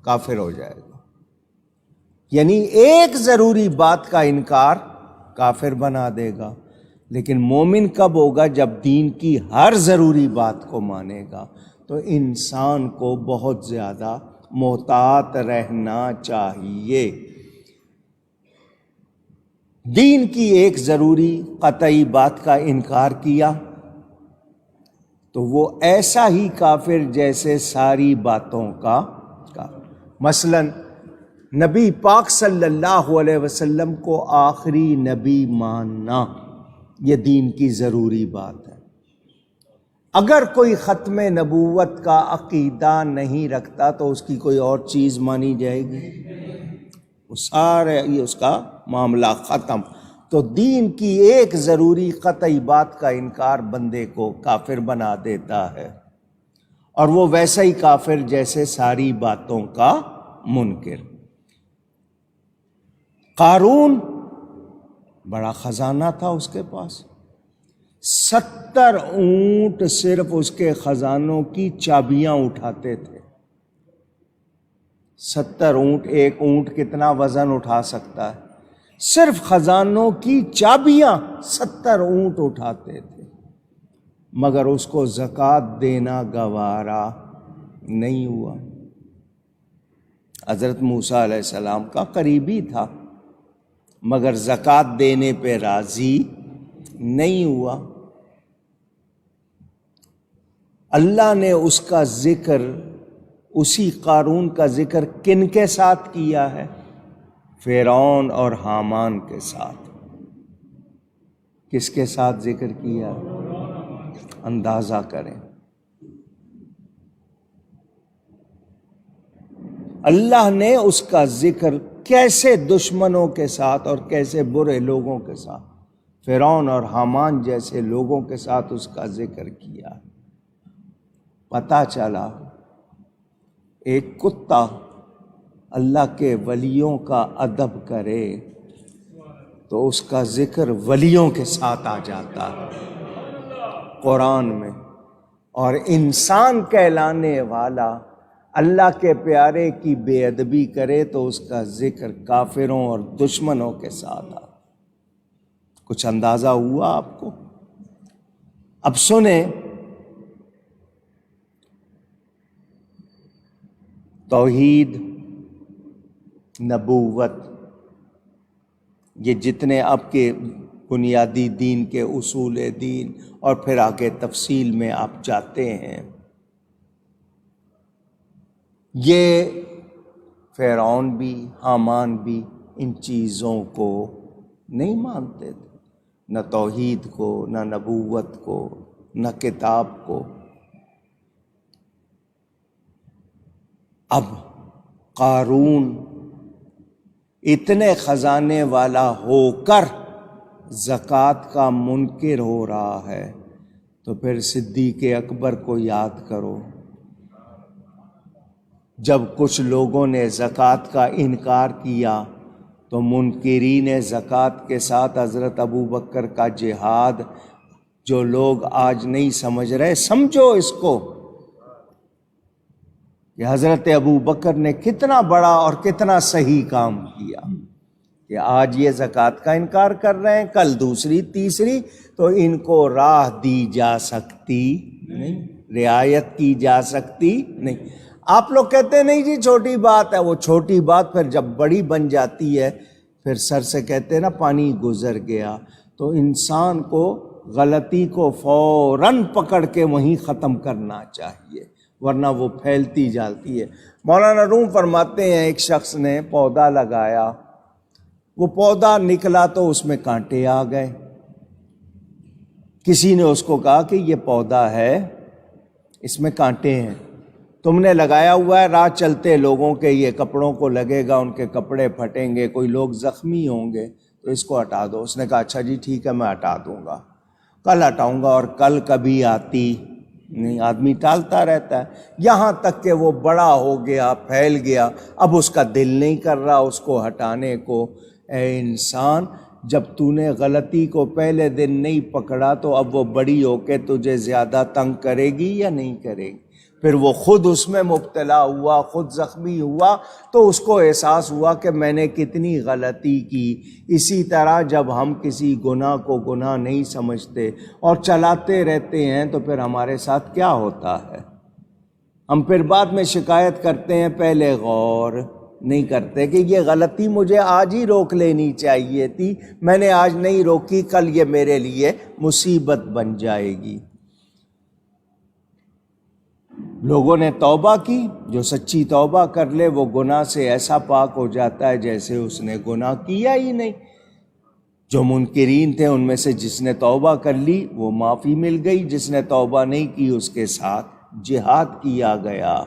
کافر ہو جائے گا۔ یعنی ایک ضروری بات کا انکار کافر بنا دے گا، لیکن مومن کب ہوگا؟ جب دین کی ہر ضروری بات کو مانے گا۔ تو انسان کو بہت زیادہ محتاط رہنا چاہیے۔ دین کی ایک ضروری قطعی بات کا انکار کیا تو وہ ایسا ہی کافر جیسے ساری باتوں کا مثلاً نبی پاک صلی اللہ علیہ وسلم کو آخری نبی ماننا، یہ دین کی ضروری بات ہے۔ اگر کوئی ختم نبوت کا عقیدہ نہیں رکھتا تو اس کی کوئی اور چیز مانی جائے گی، وہ سارے اس کا معاملہ ختم۔ تو دین کی ایک ضروری قطعی بات کا انکار بندے کو کافر بنا دیتا ہے، اور وہ ویسا ہی کافر جیسے ساری باتوں کا منکر۔ قارون بڑا خزانہ تھا اس کے پاس، 70 اونٹ صرف اس کے خزانوں کی چابیاں اٹھاتے تھے۔ 70 اونٹ، ایک اونٹ کتنا وزن اٹھا سکتا ہے؟ صرف خزانوں کی چابیاں 70 اونٹ اٹھاتے تھے، مگر اس کو زکوٰۃ دینا گوارا نہیں ہوا۔ حضرت موسیٰ علیہ السلام کا قریبی تھا، مگر زکوٰۃ دینے پہ راضی نہیں ہوا۔ اللہ نے اس کا ذکر، اسی قارون کا ذکر کن کے ساتھ کیا ہے؟ فرعون اور حامان کے ساتھ۔ کس کے ساتھ ذکر کیا؟ اندازہ کریں۔ اللہ نے اس کا ذکر کیسے دشمنوں کے ساتھ اور کیسے برے لوگوں کے ساتھ، فرعون اور حامان جیسے لوگوں کے ساتھ اس کا ذکر کیا۔ پتہ چلا ایک کتا اللہ کے ولیوں کا ادب کرے تو اس کا ذکر ولیوں کے ساتھ آ جاتا ہے قرآن میں، اور انسان کہلانے والا اللہ کے پیارے کی بے ادبی کرے تو اس کا ذکر کافروں اور دشمنوں کے ساتھ آ۔ کچھ اندازہ ہوا آپ کو؟ اب سنیں، توحید، نبوت، یہ جتنے اب کے بنیادی دین کے اصول دین اور پھر آگے تفصیل میں آپ جاتے ہیں، یہ فرعون بھی حامان بھی ان چیزوں کو نہیں مانتے تھے، نہ توحید کو، نہ نبوت کو، نہ کتاب کو۔ اب قارون اتنے خزانے والا ہو کر زکوٰۃ کا منکر ہو رہا ہے تو پھر صدیق اکبر کو یاد کرو، جب کچھ لوگوں نے زکوٰۃ کا انکار کیا تو منکرین زکوٰۃ کے ساتھ حضرت ابوبکر کا جہاد، جو لوگ آج نہیں سمجھ رہے، سمجھو اس کو کہ حضرت ابوبکر نے کتنا بڑا اور کتنا صحیح کام کیا کہ آج یہ زکوٰۃ کا انکار کر رہے ہیں، کل دوسری تیسری، تو ان کو راہ دی جا سکتی نہیں، رعایت کی جا سکتی نہیں۔ آپ لوگ کہتے ہیں نہیں جی چھوٹی بات ہے، وہ چھوٹی بات پھر جب بڑی بن جاتی ہے پھر سر سے کہتے ہیں نا پانی گزر گیا۔ تو انسان کو غلطی کو فوراً پکڑ کے وہیں ختم کرنا چاہیے، ورنہ وہ پھیلتی جاتی ہے۔ مولانا روم فرماتے ہیں ایک شخص نے پودا لگایا، وہ پودا نکلا تو اس میں کانٹے آ گئے۔ کسی نے اس کو کہا کہ یہ پودا ہے، اس میں کانٹے ہیں، تم نے لگایا ہوا ہے، راہ چلتے لوگوں کے یہ کپڑوں کو لگے گا، ان کے کپڑے پھٹیں گے، کوئی لوگ زخمی ہوں گے، تو اس کو ہٹا دو۔ اس نے کہا اچھا جی ٹھیک ہے میں ہٹا دوں گا، کل ہٹاؤں گا، اور کل کبھی آتی نہیں، آدمی ٹالتا رہتا ہے، یہاں تک کہ وہ بڑا ہو گیا، پھیل گیا، اب اس کا دل نہیں کر رہا اس کو ہٹانے کو۔ اے انسان، جب تو نے غلطی کو پہلے دن نہیں پکڑا تو اب وہ بڑی ہو کے تجھے زیادہ تنگ کرے گی یا نہیں کرے گی؟ پھر وہ خود اس میں مبتلا ہوا، خود زخمی ہوا، تو اس کو احساس ہوا کہ میں نے کتنی غلطی کی۔ اسی طرح جب ہم کسی گناہ کو گناہ نہیں سمجھتے اور چلاتے رہتے ہیں تو پھر ہمارے ساتھ کیا ہوتا ہے؟ ہم پھر بعد میں شکایت کرتے ہیں، پہلے غور نہیں کرتے کہ یہ غلطی مجھے آج ہی روک لینی چاہیے تھی، میں نے آج نہیں روکی، کل یہ میرے لیے مصیبت بن جائے گی۔ لوگوں نے توبہ کی، جو سچی توبہ کر لے وہ گناہ سے ایسا پاک ہو جاتا ہے جیسے اس نے گناہ کیا ہی نہیں۔ جو منکرین تھے ان میں سے جس نے توبہ کر لی وہ معافی مل گئی، جس نے توبہ نہیں کی اس کے ساتھ جہاد کیا گیا۔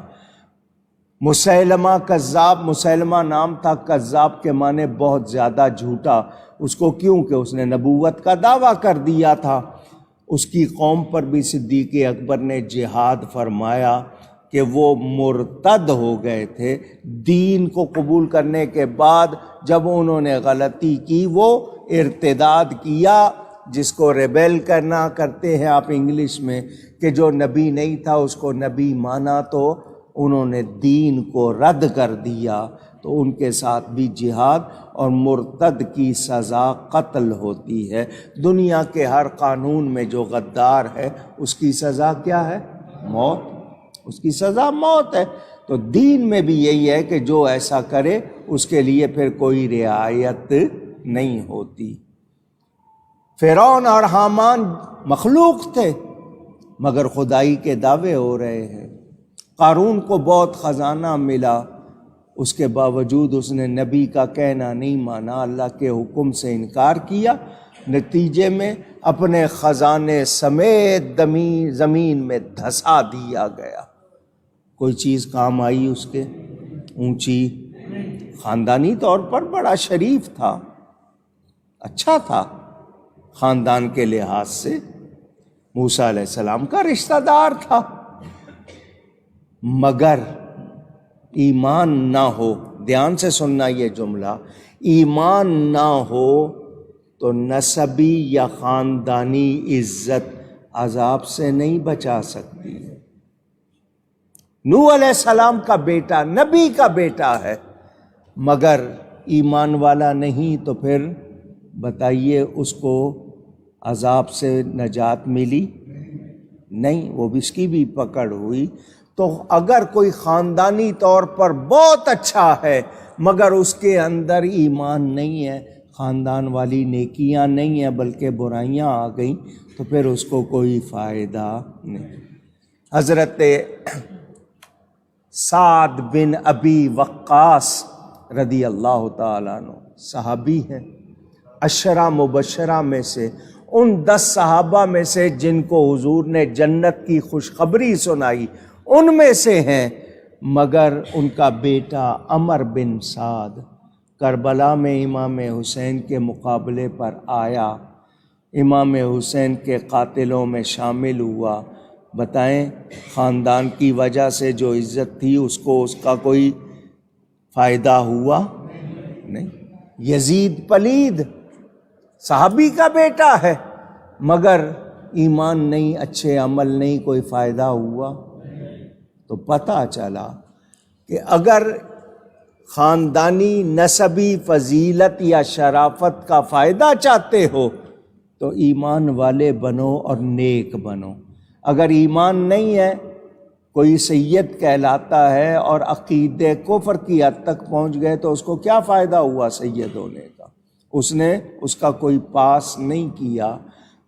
مسیلمہ کذاب، مسیلمہ نام تھا، کذاب کے معنی بہت زیادہ جھوٹا، اس کو کیوں کہ اس نے نبوت کا دعویٰ کر دیا تھا۔ اس کی قوم پر بھی صدیق اکبر نے جہاد فرمایا کہ وہ مرتد ہو گئے تھے، دین کو قبول کرنے کے بعد جب انہوں نے غلطی کی وہ ارتداد کیا، جس کو ریبیل کرنا کرتے ہیں آپ انگلش میں، کہ جو نبی نہیں تھا اس کو نبی مانا تو انہوں نے دین کو رد کر دیا، تو ان کے ساتھ بھی جہاد، اور مرتد کی سزا قتل ہوتی ہے۔ دنیا کے ہر قانون میں جو غدار ہے اس کی سزا کیا ہے؟ موت، اس کی سزا موت ہے۔ تو دین میں بھی یہی ہے کہ جو ایسا کرے اس کے لیے پھر کوئی رعایت نہیں ہوتی۔ فرعون اور حامان مخلوق تھے مگر خدائی کے دعوے ہو رہے ہیں۔ قارون کو بہت خزانہ ملا، اس کے باوجود اس نے نبی کا کہنا نہیں مانا، اللہ کے حکم سے انکار کیا، نتیجے میں اپنے خزانے سمیت زمین میں دھسا دیا گیا۔ کوئی چیز کام آئی اس کے؟ اونچی، خاندانی طور پر بڑا شریف تھا، اچھا تھا خاندان کے لحاظ سے، موسیٰ علیہ السلام کا رشتہ دار تھا، مگر ایمان نہ ہو، دھیان سے سننا یہ جملہ، ایمان نہ ہو تو نسبی یا خاندانی عزت عذاب سے نہیں بچا سکتی ہے۔ نوح علیہ السلام کا بیٹا نبی کا بیٹا ہے، مگر ایمان والا نہیں، تو پھر بتائیے اس کو عذاب سے نجات ملی؟ نہیں، وہ بھی اس کی بھی پکڑ ہوئی۔ تو اگر کوئی خاندانی طور پر بہت اچھا ہے مگر اس کے اندر ایمان نہیں ہے، خاندان والی نیکیاں نہیں ہیں بلکہ برائیاں آ گئیں، تو پھر اس کو کوئی فائدہ نہیں۔ حضرت سعد بن ابی وقاص رضی اللہ تعالیٰ عنہ صحابی ہیں، عشرہ مبشرہ میں سے، ان 10 صحابہ میں سے جن کو حضور نے جنت کی خوشخبری سنائی ان میں سے ہیں، مگر ان کا بیٹا عمر بن سعد کربلا میں امام حسین کے مقابلے پر آیا، امام حسین کے قاتلوں میں شامل ہوا۔ بتائیں، خاندان کی وجہ سے جو عزت تھی اس کو اس کا کوئی فائدہ ہوا؟ نہیں۔ یزید پلید صحابی کا بیٹا ہے مگر ایمان نہیں، اچھے عمل نہیں، کوئی فائدہ ہوا؟ تو پتہ چلا کہ اگر خاندانی نسبی فضیلت یا شرافت کا فائدہ چاہتے ہو تو ایمان والے بنو اور نیک بنو۔ اگر ایمان نہیں ہے، کوئی سید کہلاتا ہے اور عقیدے کفر کی حد تک پہنچ گئے تو اس کو کیا فائدہ ہوا سید ہونے کا؟ اس نے اس کا کوئی پاس نہیں کیا۔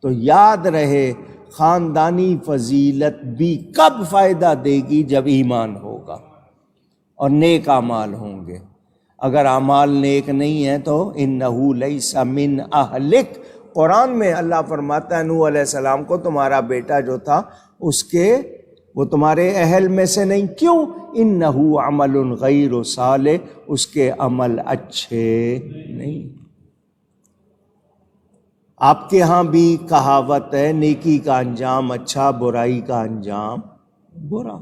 تو یاد رہے، خاندانی فضیلت بھی کب فائدہ دے گی؟ جب ایمان ہوگا اور نیک اعمال ہوں گے۔ اگر اعمال نیک نہیں ہیں تو انہو لیس من اہلک، قرآن میں اللہ فرماتا ہے نوح علیہ السلام کو تمہارا بیٹا جو تھا وہ تمہارے اہل میں سے نہیں۔ کیوں؟ انہو عمل غیر صالح، اس کے عمل اچھے نہیں۔ آپ کے ہاں بھی کہاوت ہے، نیکی کا انجام اچھا، برائی کا انجام برا۔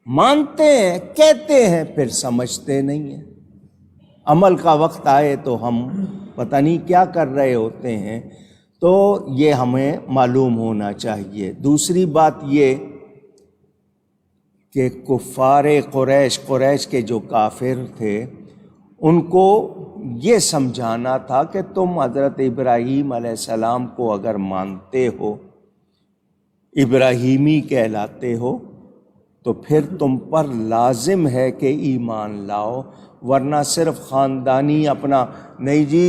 مانتے ہیں، کہتے ہیں، پھر سمجھتے نہیں ہیں۔ عمل کا وقت آئے تو ہم پتہ نہیں کیا کر رہے ہوتے ہیں۔ تو یہ ہمیں معلوم ہونا چاہیے۔ دوسری بات یہ کہ کفار قریش کے جو کافر تھے ان کو یہ سمجھانا تھا کہ تم حضرت ابراہیم علیہ السلام کو اگر مانتے ہو، ابراہیمی کہلاتے ہو، تو پھر تم پر لازم ہے کہ ایمان لاؤ، ورنہ صرف خاندانی اپنا نہیں جی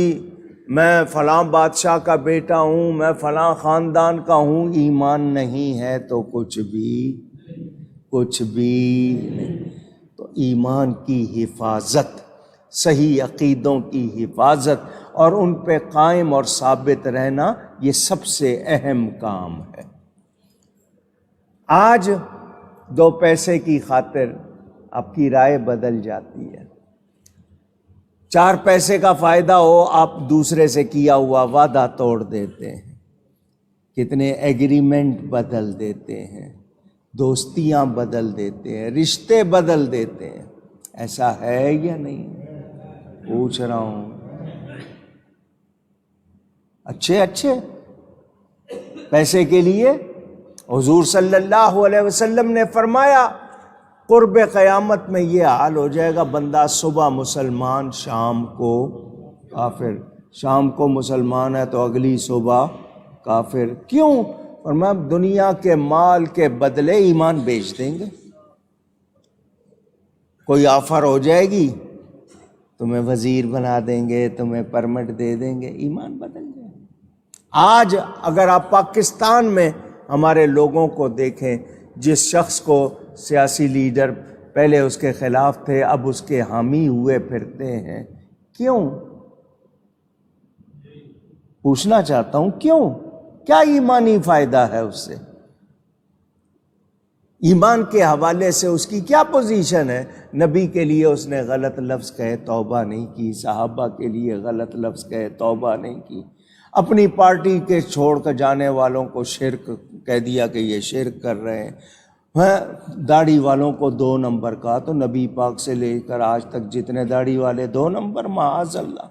میں فلاں بادشاہ کا بیٹا ہوں، میں فلاں خاندان کا ہوں، ایمان نہیں ہے تو کچھ بھی نہیں۔ تو ایمان کی حفاظت، صحیح عقیدوں کی حفاظت اور ان پہ قائم اور ثابت رہنا، یہ سب سے اہم کام ہے۔ آج 2 پیسے کی خاطر آپ کی رائے بدل جاتی ہے، 4 پیسے کا فائدہ ہو آپ دوسرے سے کیا ہوا وعدہ توڑ دیتے ہیں، کتنے ایگریمنٹ بدل دیتے ہیں، دوستیاں بدل دیتے ہیں، رشتے بدل دیتے ہیں۔ ایسا ہے یا نہیں؟ پوچھ رہا ہوں۔ اچھے پیسے کے لیے حضور صلی اللہ علیہ وسلم نے فرمایا قرب قیامت میں یہ حال ہو جائے گا، بندہ صبح مسلمان شام کو کافر، شام کو مسلمان ہے تو اگلی صبح کافر۔ کیوں؟ فرمایا دنیا کے مال کے بدلے ایمان بیچ دیں گے۔ کوئی آفر ہو جائے گی، تمہیں وزیر بنا دیں گے، تمہیں پرمٹ دے دیں گے، ایمان بدل جائے۔ آج اگر آپ پاکستان میں ہمارے لوگوں کو دیکھیں، جس شخص کو سیاسی لیڈر پہلے اس کے خلاف تھے اب اس کے حامی ہوئے پھرتے ہیں، کیوں؟ پوچھنا چاہتا ہوں کیوں؟ کیا ایمانی فائدہ ہے اس سے؟ ایمان کے حوالے سے اس کی کیا پوزیشن ہے؟ نبی کے لیے اس نے غلط لفظ کہے توبہ نہیں کی، صحابہ کے لیے غلط لفظ کہے توبہ نہیں کی، اپنی پارٹی کے چھوڑ کر جانے والوں کو شرک کہہ دیا کہ یہ شرک کر رہے ہیں، داڑھی والوں کو 2 نمبر کا، تو نبی پاک سے لے کر آج تک جتنے داڑھی والے 2 نمبر، معاذ اللہ،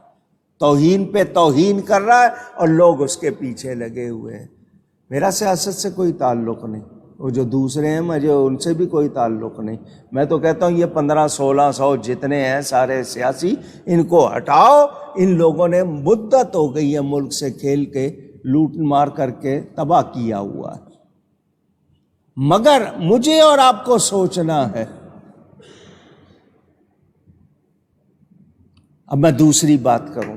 توہین پہ توہین کر رہا ہے اور لوگ اس کے پیچھے لگے ہوئے ہیں۔ میرا سیاست سے کوئی تعلق نہیں، وہ جو دوسرے ہیں مجھے ان سے بھی کوئی تعلق نہیں۔ میں تو کہتا ہوں یہ 1500-1600 جتنے ہیں سارے سیاسی، ان کو ہٹاؤ، ان لوگوں نے مدت ہو گئی ہے ملک سے کھیل کے، لوٹ مار کر کے تباہ کیا ہوا ہے۔ مگر مجھے اور آپ کو سوچنا ہے۔ اب میں دوسری بات کروں،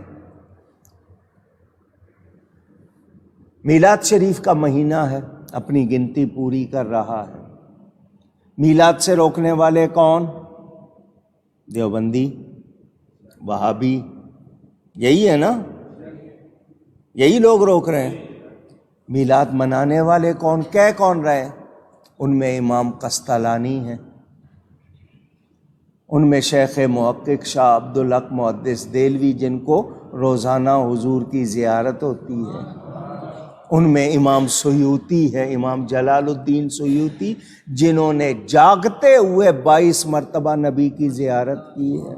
میلاد شریف کا مہینہ ہے، اپنی گنتی پوری کر رہا ہے۔ میلاد سے روکنے والے کون؟ دیوبندی، وہابی، یہی ہے نا، یہی لوگ روک رہے ہیں۔ میلاد منانے والے کون؟ کہہ کون رہے ہیں؟ ان میں امام قسطلانی ہیں، ان میں شیخ محقق شاہ عبدالحق محدث دہلوی جن کو روزانہ حضور کی زیارت ہوتی ہے، ان میں امام سیوطی ہے، امام جلال الدین سیوطی، جنہوں نے جاگتے ہوئے 22 مرتبہ نبی کی زیارت کی ہے،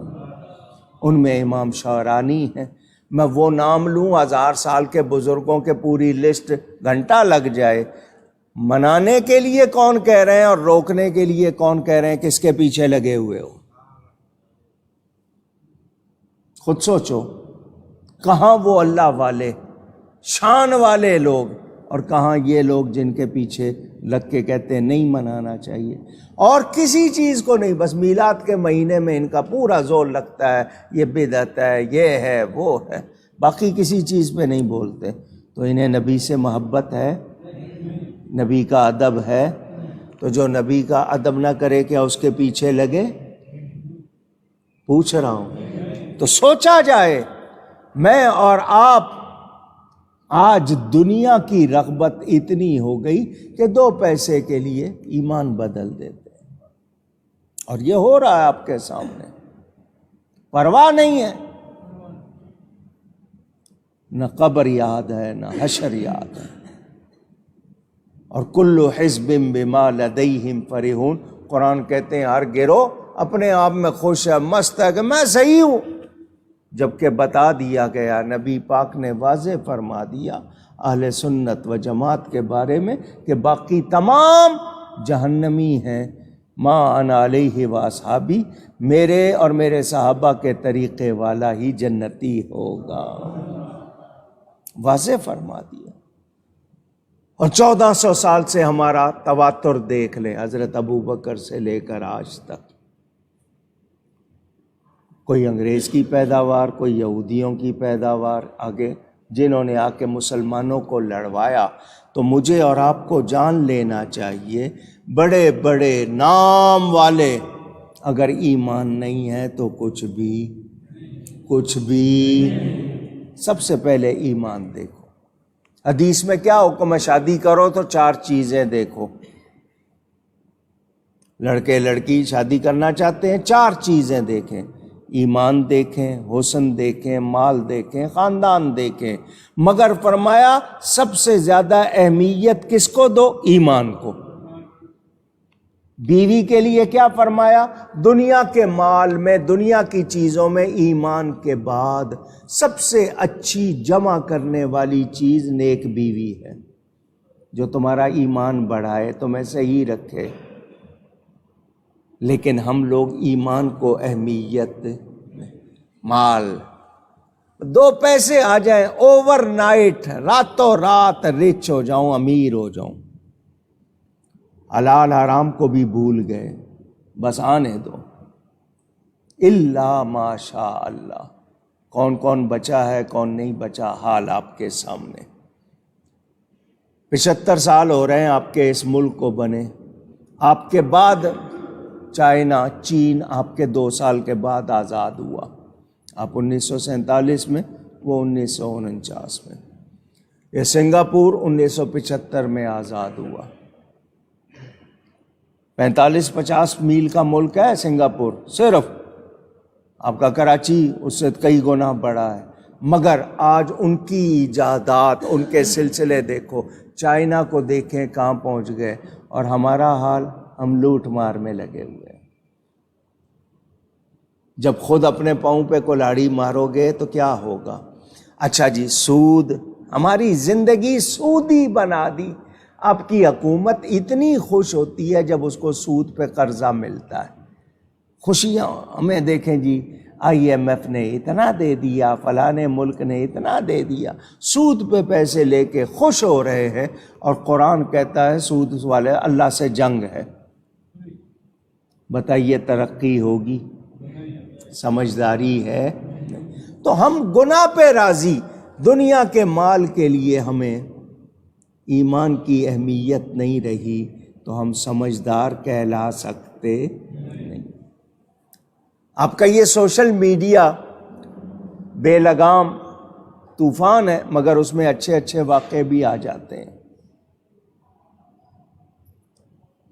ان میں امام شعرانی ہے۔ میں وہ نام لوں 1000 سال کے بزرگوں کے پوری لسٹ گھنٹہ لگ جائے۔ منانے کے لیے کون کہہ رہے ہیں اور روکنے کے لیے کون کہہ رہے ہیں؟ کس کے پیچھے لگے ہوئے ہو؟ خود سوچو، کہاں وہ اللہ والے شان والے لوگ اور کہاں یہ لوگ جن کے پیچھے لگ کے کہتے ہیں نہیں منانا چاہیے، اور کسی چیز کو نہیں، بس میلاد کے مہینے میں ان کا پورا زور لگتا ہے، یہ بدعت ہے، یہ ہے، وہ ہے، باقی کسی چیز پہ نہیں بولتے۔ تو انہیں نبی سے محبت ہے؟ نبی کا ادب ہے؟ تو جو نبی کا ادب نہ کرے کیا اس کے پیچھے لگے؟ پوچھ رہا ہوں۔ تو سوچا جائے، میں اور آپ آج دنیا کی رغبت اتنی ہو گئی کہ 2 پیسے کے لیے ایمان بدل دیتے ہیں، اور یہ ہو رہا ہے آپ کے سامنے، پرواہ نہیں ہے، نہ قبر یاد ہے نہ حشر یاد ہے، اور کل حزب بما لدیہم فرحون۔ قرآن کہتے ہیں ہر گروہ اپنے آپ میں خوش ہے، مست ہے کہ میں صحیح ہوں، جبکہ بتا دیا گیا، نبی پاک نے واضح فرما دیا اہل سنت و جماعت کے بارے میں کہ باقی تمام جہنمی ہیں، ما انا علیہ و اصحابی، میرے اور میرے صحابہ کے طریقے والا ہی جنتی ہوگا، واضح فرما دیا۔ اور 1400 سال سے ہمارا تواتر دیکھ لیں، حضرت ابوبکر سے لے کر آج تک، کوئی انگریز کی پیداوار، کوئی یہودیوں کی پیداوار، آگے جنہوں نے آ کے مسلمانوں کو لڑوایا۔ تو مجھے اور آپ کو جان لینا چاہیے، بڑے بڑے نام والے اگر ایمان نہیں ہے تو کچھ بھی۔ سب سے پہلے ایمان دیکھو۔ حدیث میں کیا حکم ہے؟ شادی کرو تو 4 چیزیں دیکھو۔ لڑکے لڑکی شادی کرنا چاہتے ہیں، 4 چیزیں دیکھیں، ایمان دیکھیں، حسن دیکھیں، مال دیکھیں، خاندان دیکھیں، مگر فرمایا سب سے زیادہ اہمیت کس کو دو؟ ایمان کو۔ بیوی کے لیے کیا فرمایا؟ دنیا کے مال میں، دنیا کی چیزوں میں ایمان کے بعد سب سے اچھی جمع کرنے والی چیز نیک بیوی ہے، جو تمہارا ایمان بڑھائے، تمہیں صحیح رکھے۔ لیکن ہم لوگ ایمان کو اہمیت، مال، 2 پیسے آ جائیں اوور نائٹ، راتوں رات رچ ہو جاؤں، امیر ہو جاؤں، حلال حرام کو بھی بھول گئے، بس آنے دو، الا ماشاء اللہ۔ کون کون بچا ہے کون نہیں بچا، حال آپ کے سامنے۔ 75 سال ہو رہے ہیں آپ کے اس ملک کو بنے، آپ کے بعد چائنا، چین آپ کے 2 سال کے بعد آزاد ہوا، آپ 1947 میں، وہ 1949 میں، یہ سنگاپور 1975 میں آزاد ہوا۔ 45-50 میل کا ملک ہے سنگاپور، صرف آپ کا کراچی اس سے کئی گنا بڑا ہے، مگر آج ان کی ایجادات، ان کے سلسلے دیکھو، چائنا کو دیکھیں کہاں پہنچ گئے، اور ہمارا حال ہم لوٹ مار میں لگے ہوئے ہیں۔ جب خود اپنے پاؤں پہ کلاڑی مارو گے تو کیا ہوگا؟ اچھا جی، سود، ہماری زندگی سودی بنا دی۔ آپ کی حکومت اتنی خوش ہوتی ہے جب اس کو سود پہ قرضہ ملتا ہے، خوشیاں ہمیں دیکھیں جی، آئی ایم ایف نے اتنا دے دیا، فلاں ملک نے اتنا دے دیا، سود پہ پیسے لے کے خوش ہو رہے ہیں، اور قرآن کہتا ہے سود والے اللہ سے جنگ ہے۔ بتائیے ترقی ہوگی؟ سمجھداری ہے؟ تو ہم گناہ پہ راضی، دنیا کے مال کے لیے ہمیں ایمان کی اہمیت نہیں رہی تو ہم سمجھدار کہلا سکتے نہیں۔ آپ کا یہ سوشل میڈیا بے لگام طوفان ہے، مگر اس میں اچھے اچھے واقعے بھی آ جاتے ہیں،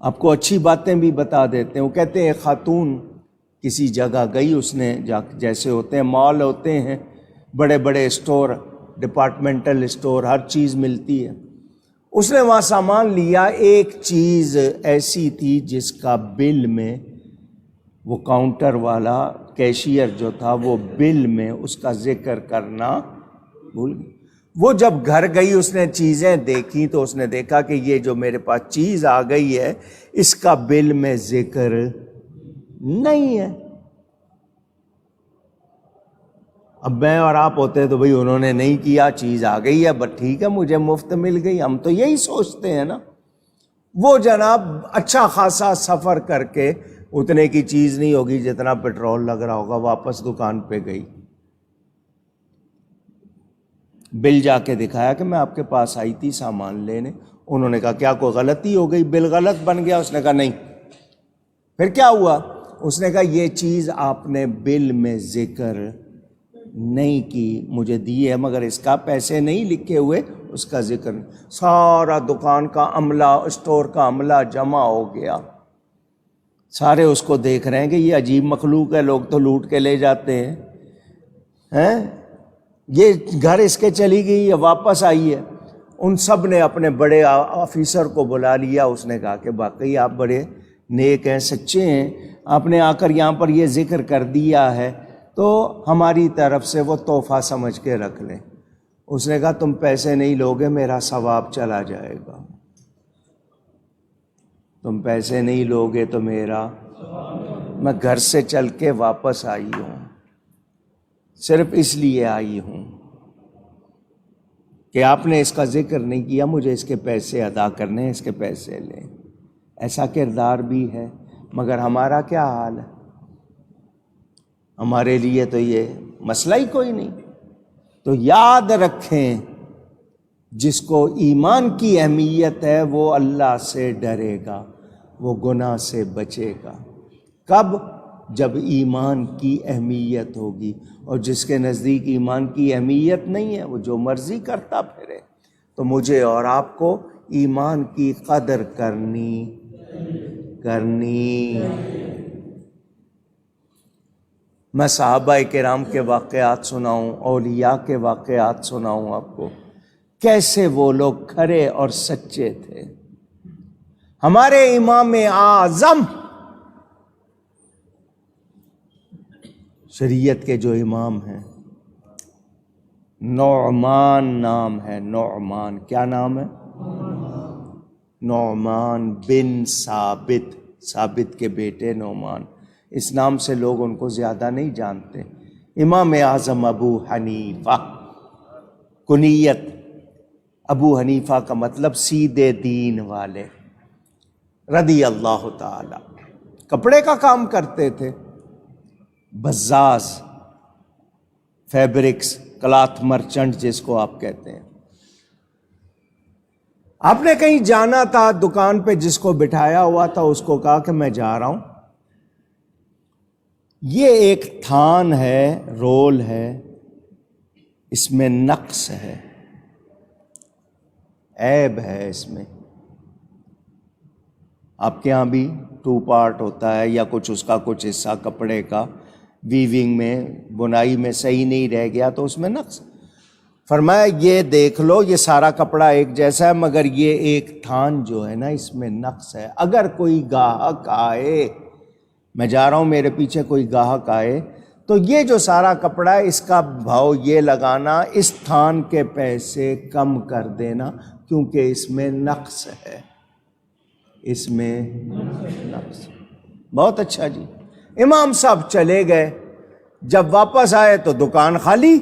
آپ کو اچھی باتیں بھی بتا دیتے ہیں۔ وہ کہتے ہیں ایک خاتون کسی جگہ گئی، اس نے جیسے ہوتے ہیں مال ہوتے ہیں، بڑے بڑے اسٹور، ڈپارٹمنٹل اسٹور، ہر چیز ملتی ہے، اس نے وہاں سامان لیا، ایک چیز ایسی تھی جس کا بل میں وہ کاؤنٹر والا کیشیئر جو تھا وہ بل میں اس کا ذکر کرنا بھول گئی۔ وہ جب گھر گئی، اس نے چیزیں دیکھی تو اس نے دیکھا کہ یہ جو میرے پاس چیز آ گئی ہے اس کا بل میں ذکر نہیں ہے۔ اب میں اور آپ ہوتے تو بھئی انہوں نے نہیں کیا، چیز آ گئی ہے، بس ٹھیک ہے، مجھے مفت مل گئی، ہم تو یہی سوچتے ہیں نا۔ وہ جناب اچھا خاصا سفر کر کے اتنے کی چیز نہیں ہوگی جتنا پیٹرول لگ رہا ہوگا، واپس دکان پہ گئی، بل جا کے دکھایا کہ میں آپ کے پاس آئی تھی سامان لینے۔ انہوں نے کہا کیا کوئی غلطی ہو گئی، بل غلط بن گیا؟ اس نے کہا نہیں۔ پھر کیا ہوا؟ اس نے کہا یہ چیز آپ نے بل میں ذکر نہیں کی، مجھے دی ہے مگر اس کا پیسے نہیں لکھے ہوئے، اس کا ذکر نہیں۔ سارا دکان کا عملہ، اسٹور کا عملہ جمع ہو گیا، سارے اس کو دیکھ رہے ہیں کہ یہ عجیب مخلوق ہے، لوگ تو لوٹ کے لے جاتے ہیں، یہ گھر اس کے چلی گئی ہے، واپس آئی ہے۔ ان سب نے اپنے بڑے آفیسر کو بلا لیا، اس نے کہا کہ واقعی آپ بڑے نیک ہیں، سچے ہیں، آپ نے آ کر یہاں پر یہ ذکر کر دیا ہے تو ہماری طرف سے وہ تحفہ سمجھ کے رکھ لیں۔ اس نے کہا تم پیسے نہیں لوگے، میرا ثواب چلا جائے گا، تم پیسے نہیں لوگے تو میرا، میں گھر سے چل کے واپس آئی ہوں، صرف اس لیے آئی ہوں کہ آپ نے اس کا ذکر نہیں کیا، مجھے اس کے پیسے ادا کرنے ہیں، اس کے پیسے لیں۔ ایسا کردار بھی ہے، مگر ہمارا کیا حال ہے؟ ہمارے لیے تو یہ مسئلہ ہی کوئی نہیں۔ تو یاد رکھیں، جس کو ایمان کی اہمیت ہے وہ اللہ سے ڈرے گا، وہ گناہ سے بچے گا۔ کب؟ جب ایمان کی اہمیت ہوگی، اور جس کے نزدیک ایمان کی اہمیت نہیں ہے وہ جو مرضی کرتا پھرے۔ تو مجھے اور آپ کو ایمان کی قدر کرنی۔ میں صحابہ کرام کے واقعات سناؤں، اولیاء کے واقعات سناؤں آپ کو، کیسے وہ لوگ کھرے اور سچے تھے۔ ہمارے امام اعظم شریعت کے جو امام ہیں، نعمان نام ہے، نعمان، کیا نام ہے؟ نعمان بن ثابت، ثابت کے بیٹے نعمان، اس نام سے لوگ ان کو زیادہ نہیں جانتے۔ امام اعظم ابو حنیفہ، کنیت ابو حنیفہ کا مطلب سیدھے دین والے، رضی اللہ تعالی۔ کپڑے کا کام کرتے تھے، بزاز، فیبرکس، کلاتھ مرچنٹ جس کو آپ کہتے ہیں۔ آپ نے کہیں جانا تھا، دکان پہ جس کو بٹھایا ہوا تھا اس کو کہا کہ میں جا رہا ہوں، یہ ایک تھان ہے، رول ہے، اس میں نقص ہے، عیب ہے اس میں، آپ کے ہاں بھی 2 پارٹ ہوتا ہے یا کچھ اس کا کچھ حصہ کپڑے کا ویونگ میں بنائی میں صحیح نہیں رہ گیا تو اس میں نقص. فرمایا یہ دیکھ لو یہ سارا کپڑا ایک جیسا ہے مگر یہ ایک تھان جو ہے نا اس میں نقص ہے. اگر کوئی گاہک آئے، میں جا رہا ہوں میرے پیچھے کوئی گاہک آئے تو یہ جو سارا کپڑا ہے اس کا بھاؤ یہ لگانا، اس تھان کے پیسے کم کر دینا کیونکہ اس میں نقص ہے، اس میں نقص. بہت اچھا جی. امام صاحب چلے گئے، جب واپس آئے تو دکان خالی.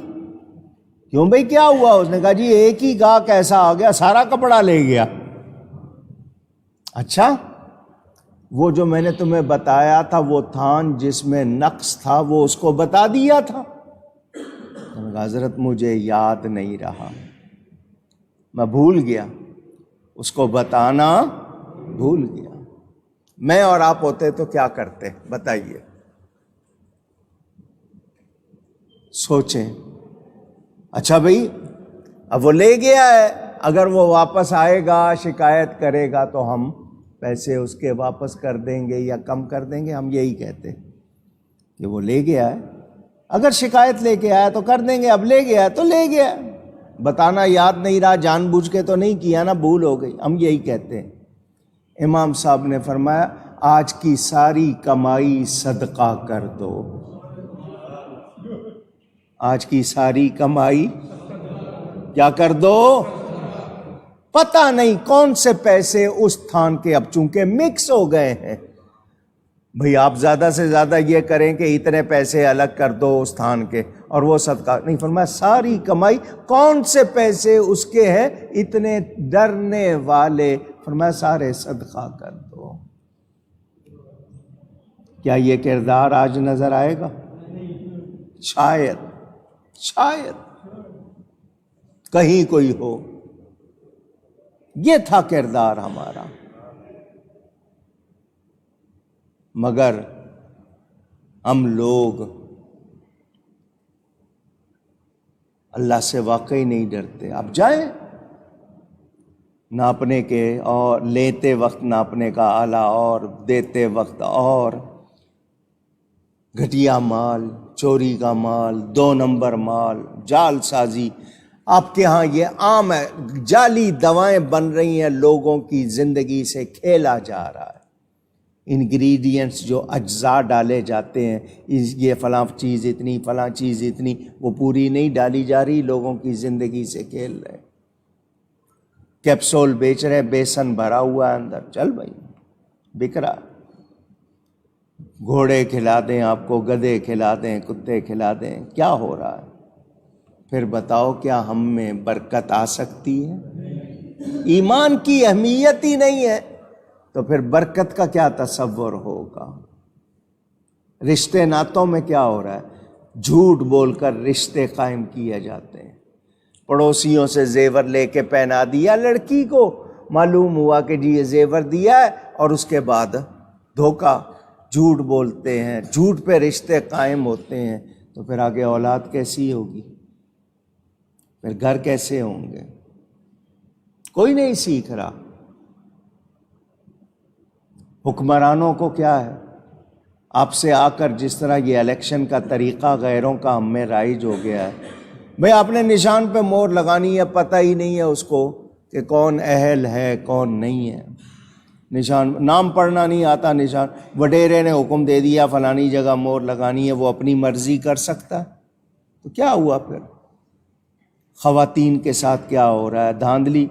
کیوں بھائی کیا ہوا؟ اس نے کہا جی ایک ہی گاہک ایسا آ گیا سارا کپڑا لے گیا. اچھا وہ جو میں نے تمہیں بتایا تھا وہ تھان جس میں نقص تھا وہ اس کو بتا دیا تھا؟ حضرت مجھے یاد نہیں رہا، میں بھول گیا، اس کو بتانا بھول گیا. میں اور آپ ہوتے تو کیا کرتے بتائیے؟ سوچیں. اچھا بھائی اب وہ لے گیا ہے، اگر وہ واپس آئے گا شکایت کرے گا تو ہم پیسے اس کے واپس کر دیں گے یا کم کر دیں گے؟ ہم یہی کہتے کہ وہ لے گیا ہے، اگر شکایت لے کے آیا تو کر دیں گے، اب لے گیا ہے تو لے گیا ہے، بتانا یاد نہیں رہا، جان بوجھ کے تو نہیں کیا نا، بھول ہو گئی، ہم یہی کہتے ہیں. امام صاحب نے فرمایا آج کی ساری کمائی صدقہ کر دو. آج کی ساری کمائی کیا کر دو؟ پتہ نہیں کون سے پیسے اس تھان کے اب چونکہ مکس ہو گئے ہیں. بھئی آپ زیادہ سے زیادہ یہ کریں کہ اتنے پیسے الگ کر دو اس تھان کے اور وہ صدقہ نہیں. فرمایا ساری کمائی کون سے پیسے اس کے ہیں اتنے ڈرنے والے، فرمایا سارے صدقہ کر دو. کیا یہ کردار آج نظر آئے گا؟ شاید کہیں کوئی ہو. یہ تھا کردار ہمارا. مگر ہم لوگ اللہ سے واقعی نہیں ڈرتے. اب جائیں ناپنے کے اور لیتے وقت ناپنے کا آلہ اور دیتے وقت اور گھٹیا مال، چوری کا مال، 2 نمبر مال، جال سازی. آپ کے ہاں یہ عام ہے، جعلی دوائیں بن رہی ہیں، لوگوں کی زندگی سے کھیلا جا رہا ہے. انگریڈینٹس جو اجزاء ڈالے جاتے ہیں، یہ فلاں چیز اتنی، فلاں چیز اتنی، وہ پوری نہیں ڈالی جا رہی، لوگوں کی زندگی سے کھیل رہے. کیپسول بیچ رہے، بیسن بھرا ہوا ہے اندر، چل بھائی بک رہا. گھوڑے کھلا دیں آپ کو، گدھے کھلا دیں، کتے کھلا دیں، کیا ہو رہا ہے؟ پھر بتاؤ کیا ہم میں برکت آ سکتی ہے؟ ایمان کی اہمیت ہی نہیں ہے تو پھر برکت کا کیا تصور ہوگا؟ رشتے ناتوں میں کیا ہو رہا ہے؟ جھوٹ بول کر رشتے قائم کیے جاتے ہیں. پڑوسیوں سے زیور لے کے پہنا دیا لڑکی کو، معلوم ہوا کہ جی یہ زیور دیا ہے، اور اس کے بعد دھوکہ، جھوٹ بولتے ہیں، جھوٹ پہ رشتے قائم ہوتے ہیں. تو پھر آگے اولاد کیسی ہوگی؟ پھر گھر کیسے ہوں گے؟ کوئی نہیں سیکھ رہا. حکمرانوں کو کیا ہے؟ آپ سے آ کر جس طرح یہ الیکشن کا طریقہ غیروں کا ہم میں رائج ہو گیا ہے، بھئی آپ نے نشان پہ مہر لگانی ہے، پتہ ہی نہیں ہے اس کو کہ کون اہل ہے کون نہیں ہے. نشان نام پڑھنا نہیں آتا، نشان وڈیرے نے حکم دے دیا فلانی جگہ مہر لگانی ہے، وہ اپنی مرضی کر سکتا ہے. تو کیا ہوا پھر؟ خواتین کے ساتھ کیا ہو رہا ہے؟ دھاندلی.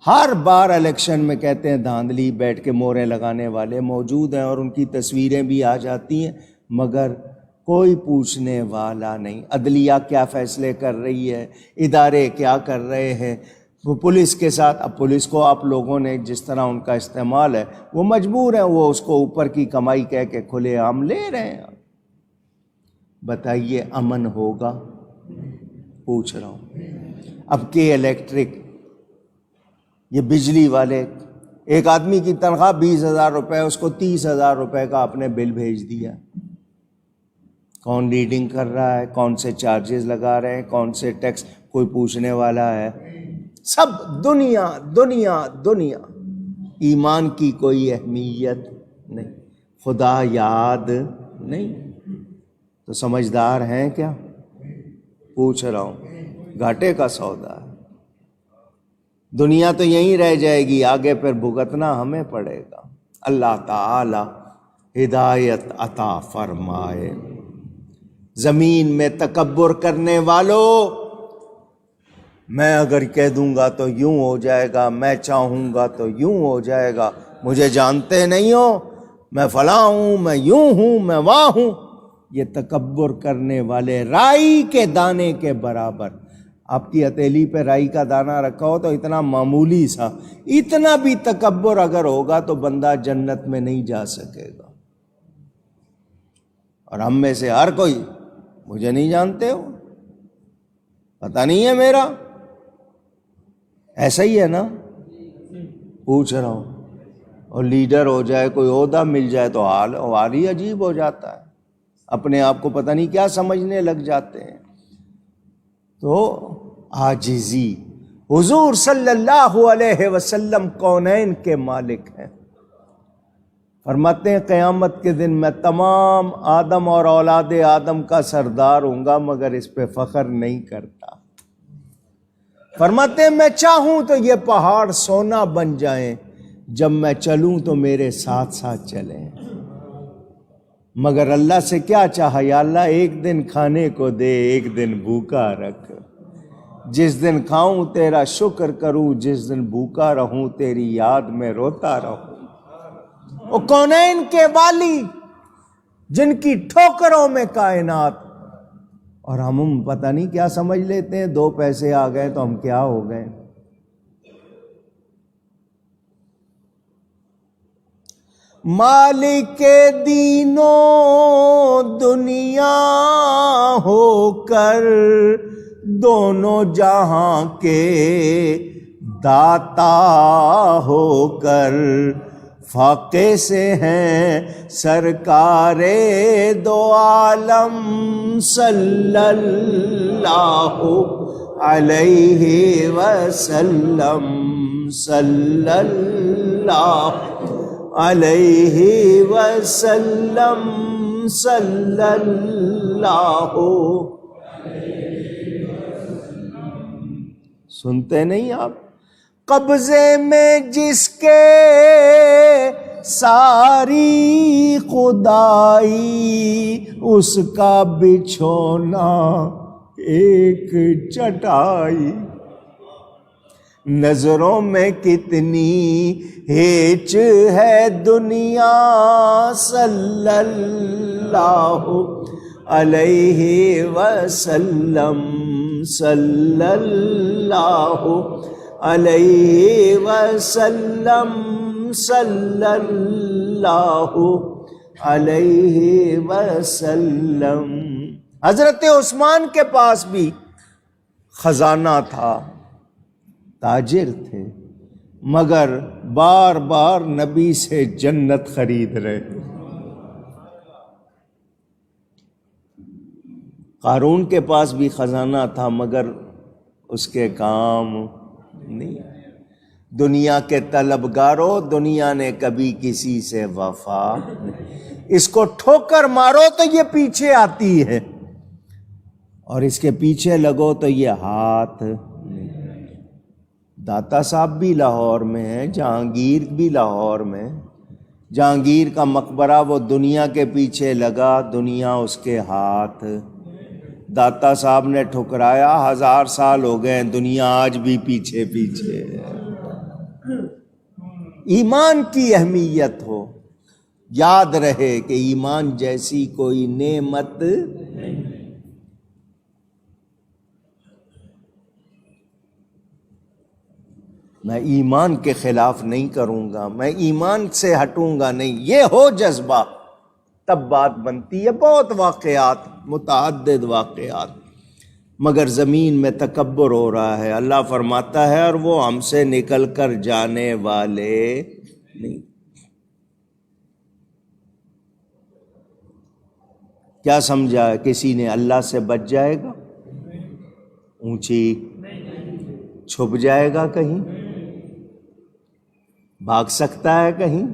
ہر بار الیکشن میں کہتے ہیں دھاندلی، بیٹھ کے موریں لگانے والے موجود ہیں اور ان کی تصویریں بھی آ جاتی ہیں، مگر کوئی پوچھنے والا نہیں. عدلیہ کیا فیصلے کر رہی ہے، ادارے کیا کر رہے ہیں، وہ پولیس کے ساتھ. اب پولیس کو آپ لوگوں نے جس طرح ان کا استعمال ہے، وہ مجبور ہیں، وہ اس کو اوپر کی کمائی کہہ کے کھلے عام لے رہے ہیں. بتائیے امن ہوگا؟ پوچھ رہا ہوں. اب کے الیکٹرک، یہ بجلی والے، ایک آدمی کی تنخواہ 20,000 روپے، اس کو 30,000 روپے کا آپ نے بل بھیج دیا. کون ریڈنگ کر رہا ہے، کون سے چارجز لگا رہے ہیں، کون سے ٹیکس، کوئی پوچھنے والا ہے؟ سب دنیا دنیا دنیا. ایمان کی کوئی اہمیت نہیں، خدا یاد نہیں، تو سمجھدار ہیں کیا؟ پوچھ رہا ہوں، گھاٹے کا سودا ہے۔ دنیا تو یہیں رہ جائے گی، آگے پھر بھگتنا ہمیں پڑے گا۔ اللہ تعالی ہدایت عطا فرمائے۔ زمین میں تکبر کرنے والوں، میں اگر کہہ دوں گا تو یوں ہو جائے گا، میں چاہوں گا تو یوں ہو جائے گا، مجھے جانتے نہیں ہو، میں فلاں ہوں، میں یوں ہوں، میں وہاں ہوں، یہ تکبر کرنے والے رائی کے دانے کے برابر۔ آپ کی ہتھیلی پہ رائی کا دانہ رکھا ہو تو اتنا معمولی سا، اتنا بھی تکبر اگر ہوگا تو بندہ جنت میں نہیں جا سکے گا۔ اور ہم میں سے ہر کوئی، مجھے نہیں جانتے ہو، پتہ نہیں ہے میرا، ایسا ہی ہے نا؟ پوچھ رہا ہوں۔ اور لیڈر ہو جائے، کوئی عہدہ مل جائے تو حال ہی عجیب ہو جاتا ہے، اپنے آپ کو پتہ نہیں کیا سمجھنے لگ جاتے ہیں۔ تو عاجزی، حضور صلی اللہ علیہ وسلم کونین کے مالک ہیں، فرماتے ہیں قیامت کے دن میں تمام آدم اور اولاد آدم کا سردار ہوں گا، مگر اس پہ فخر نہیں کرتا۔ فرماتے ہیں میں چاہوں تو یہ پہاڑ سونا بن جائیں، جب میں چلوں تو میرے ساتھ ساتھ چلیں، مگر اللہ سے کیا چاہا، یا اللہ ایک دن کھانے کو دے، ایک دن بھوکا رکھ، جس دن کھاؤں تیرا شکر کروں، جس دن بھوکا رہوں تیری یاد میں روتا رہوں۔ وہ کونین کے والی جن کی ٹھوکروں میں کائنات، اور ہم پتہ نہیں کیا سمجھ لیتے ہیں، 2 پیسے آ گئے تو ہم کیا ہو گئے۔ مالک دین و دنیا ہو کر دونوں جہاں کے داتا ہو کر، فاقے سے ہیں سرکار دو عالم صلی اللہ علیہ وسلم، صلی اللہ علیہ وسلم، صلی اللہ۔ سنتے نہیں آپ؟ قبضے میں جس کے ساری خدائی، اس کا بچھونا ایک چٹائی، نظروں میں کتنی ہیچ ہے دنیا، صلی اللہ علیہ وسلم، صلی اللہ علیہ وسلم، صلی اللہ علیہ وسلم۔ حضرت عثمان کے پاس بھی خزانہ تھا، تاجر تھے، مگر بار بار نبی سے جنت خرید رہے۔ قارون کے پاس بھی خزانہ تھا، مگر اس کے کام نہیں۔ دنیا کے طلبگاروں، دنیا نے کبھی کسی سے وفا نہیں، اس کو ٹھوکر مارو تو یہ پیچھے آتی ہے، اور اس کے پیچھے لگو تو یہ ہاتھ نہیں۔ داتا صاحب بھی لاہور میں ہیں، جہانگیر بھی لاہور میں، جہانگیر کا مقبرہ وہ دنیا کے پیچھے لگا، دنیا اس کے ہاتھ۔ داتا صاحب نے ٹھکرایا، 1000 سال ہو گئے، دنیا آج بھی پیچھے پیچھے ہے۔ ایمان کی اہمیت ہو، یاد رہے کہ ایمان جیسی کوئی نعمت نہیں۔ میں ایمان کے خلاف نہیں کروں گا، میں ایمان سے ہٹوں گا نہیں، یہ ہو جذبہ تب بات بنتی ہے۔ بہت واقعات، متعدد واقعات، مگر زمین میں تکبر ہو رہا ہے۔ اللہ فرماتا ہے اور وہ ہم سے نکل کر جانے والے نہیں۔ کیا سمجھا کسی نے اللہ سے بچ جائے گا؟ اونچی چھپ جائے گا کہیں؟ بھاگ سکتا ہے کہیں؟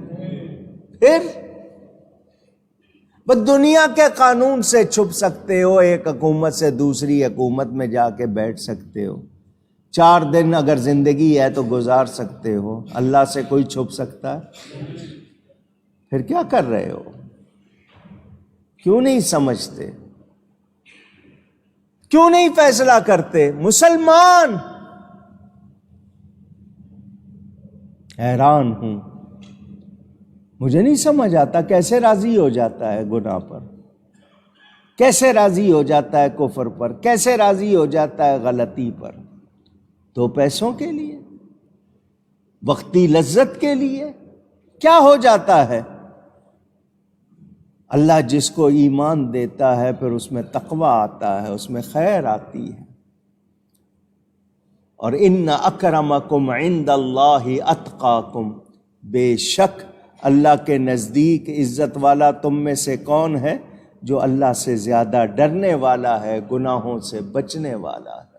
پھر بس دنیا کے قانون سے چھپ سکتے ہو، ایک حکومت سے دوسری حکومت میں جا کے بیٹھ سکتے ہو، 4 دن اگر زندگی ہے تو گزار سکتے ہو، اللہ سے کوئی چھپ سکتا ہے؟ پھر کیا کر رہے ہو؟ کیوں نہیں سمجھتے؟ کیوں نہیں فیصلہ کرتے؟ مسلمان حیران ہوں، مجھے نہیں سمجھ آتا کیسے راضی ہو جاتا ہے گناہ پر، کیسے راضی ہو جاتا ہے کفر پر، کیسے راضی ہو جاتا ہے غلطی پر؟ 2 پیسوں کے لیے، وقتی لذت کے لیے کیا ہو جاتا ہے؟ اللہ جس کو ایمان دیتا ہے پھر اس میں تقوی آتا ہے، اس میں خیر آتی ہے۔ اور ان اکرمکم عند اللہ اتقاکم، بے شک اللہ کے نزدیک عزت والا تم میں سے کون ہے؟ جو اللہ سے زیادہ ڈرنے والا ہے، گناہوں سے بچنے والا ہے۔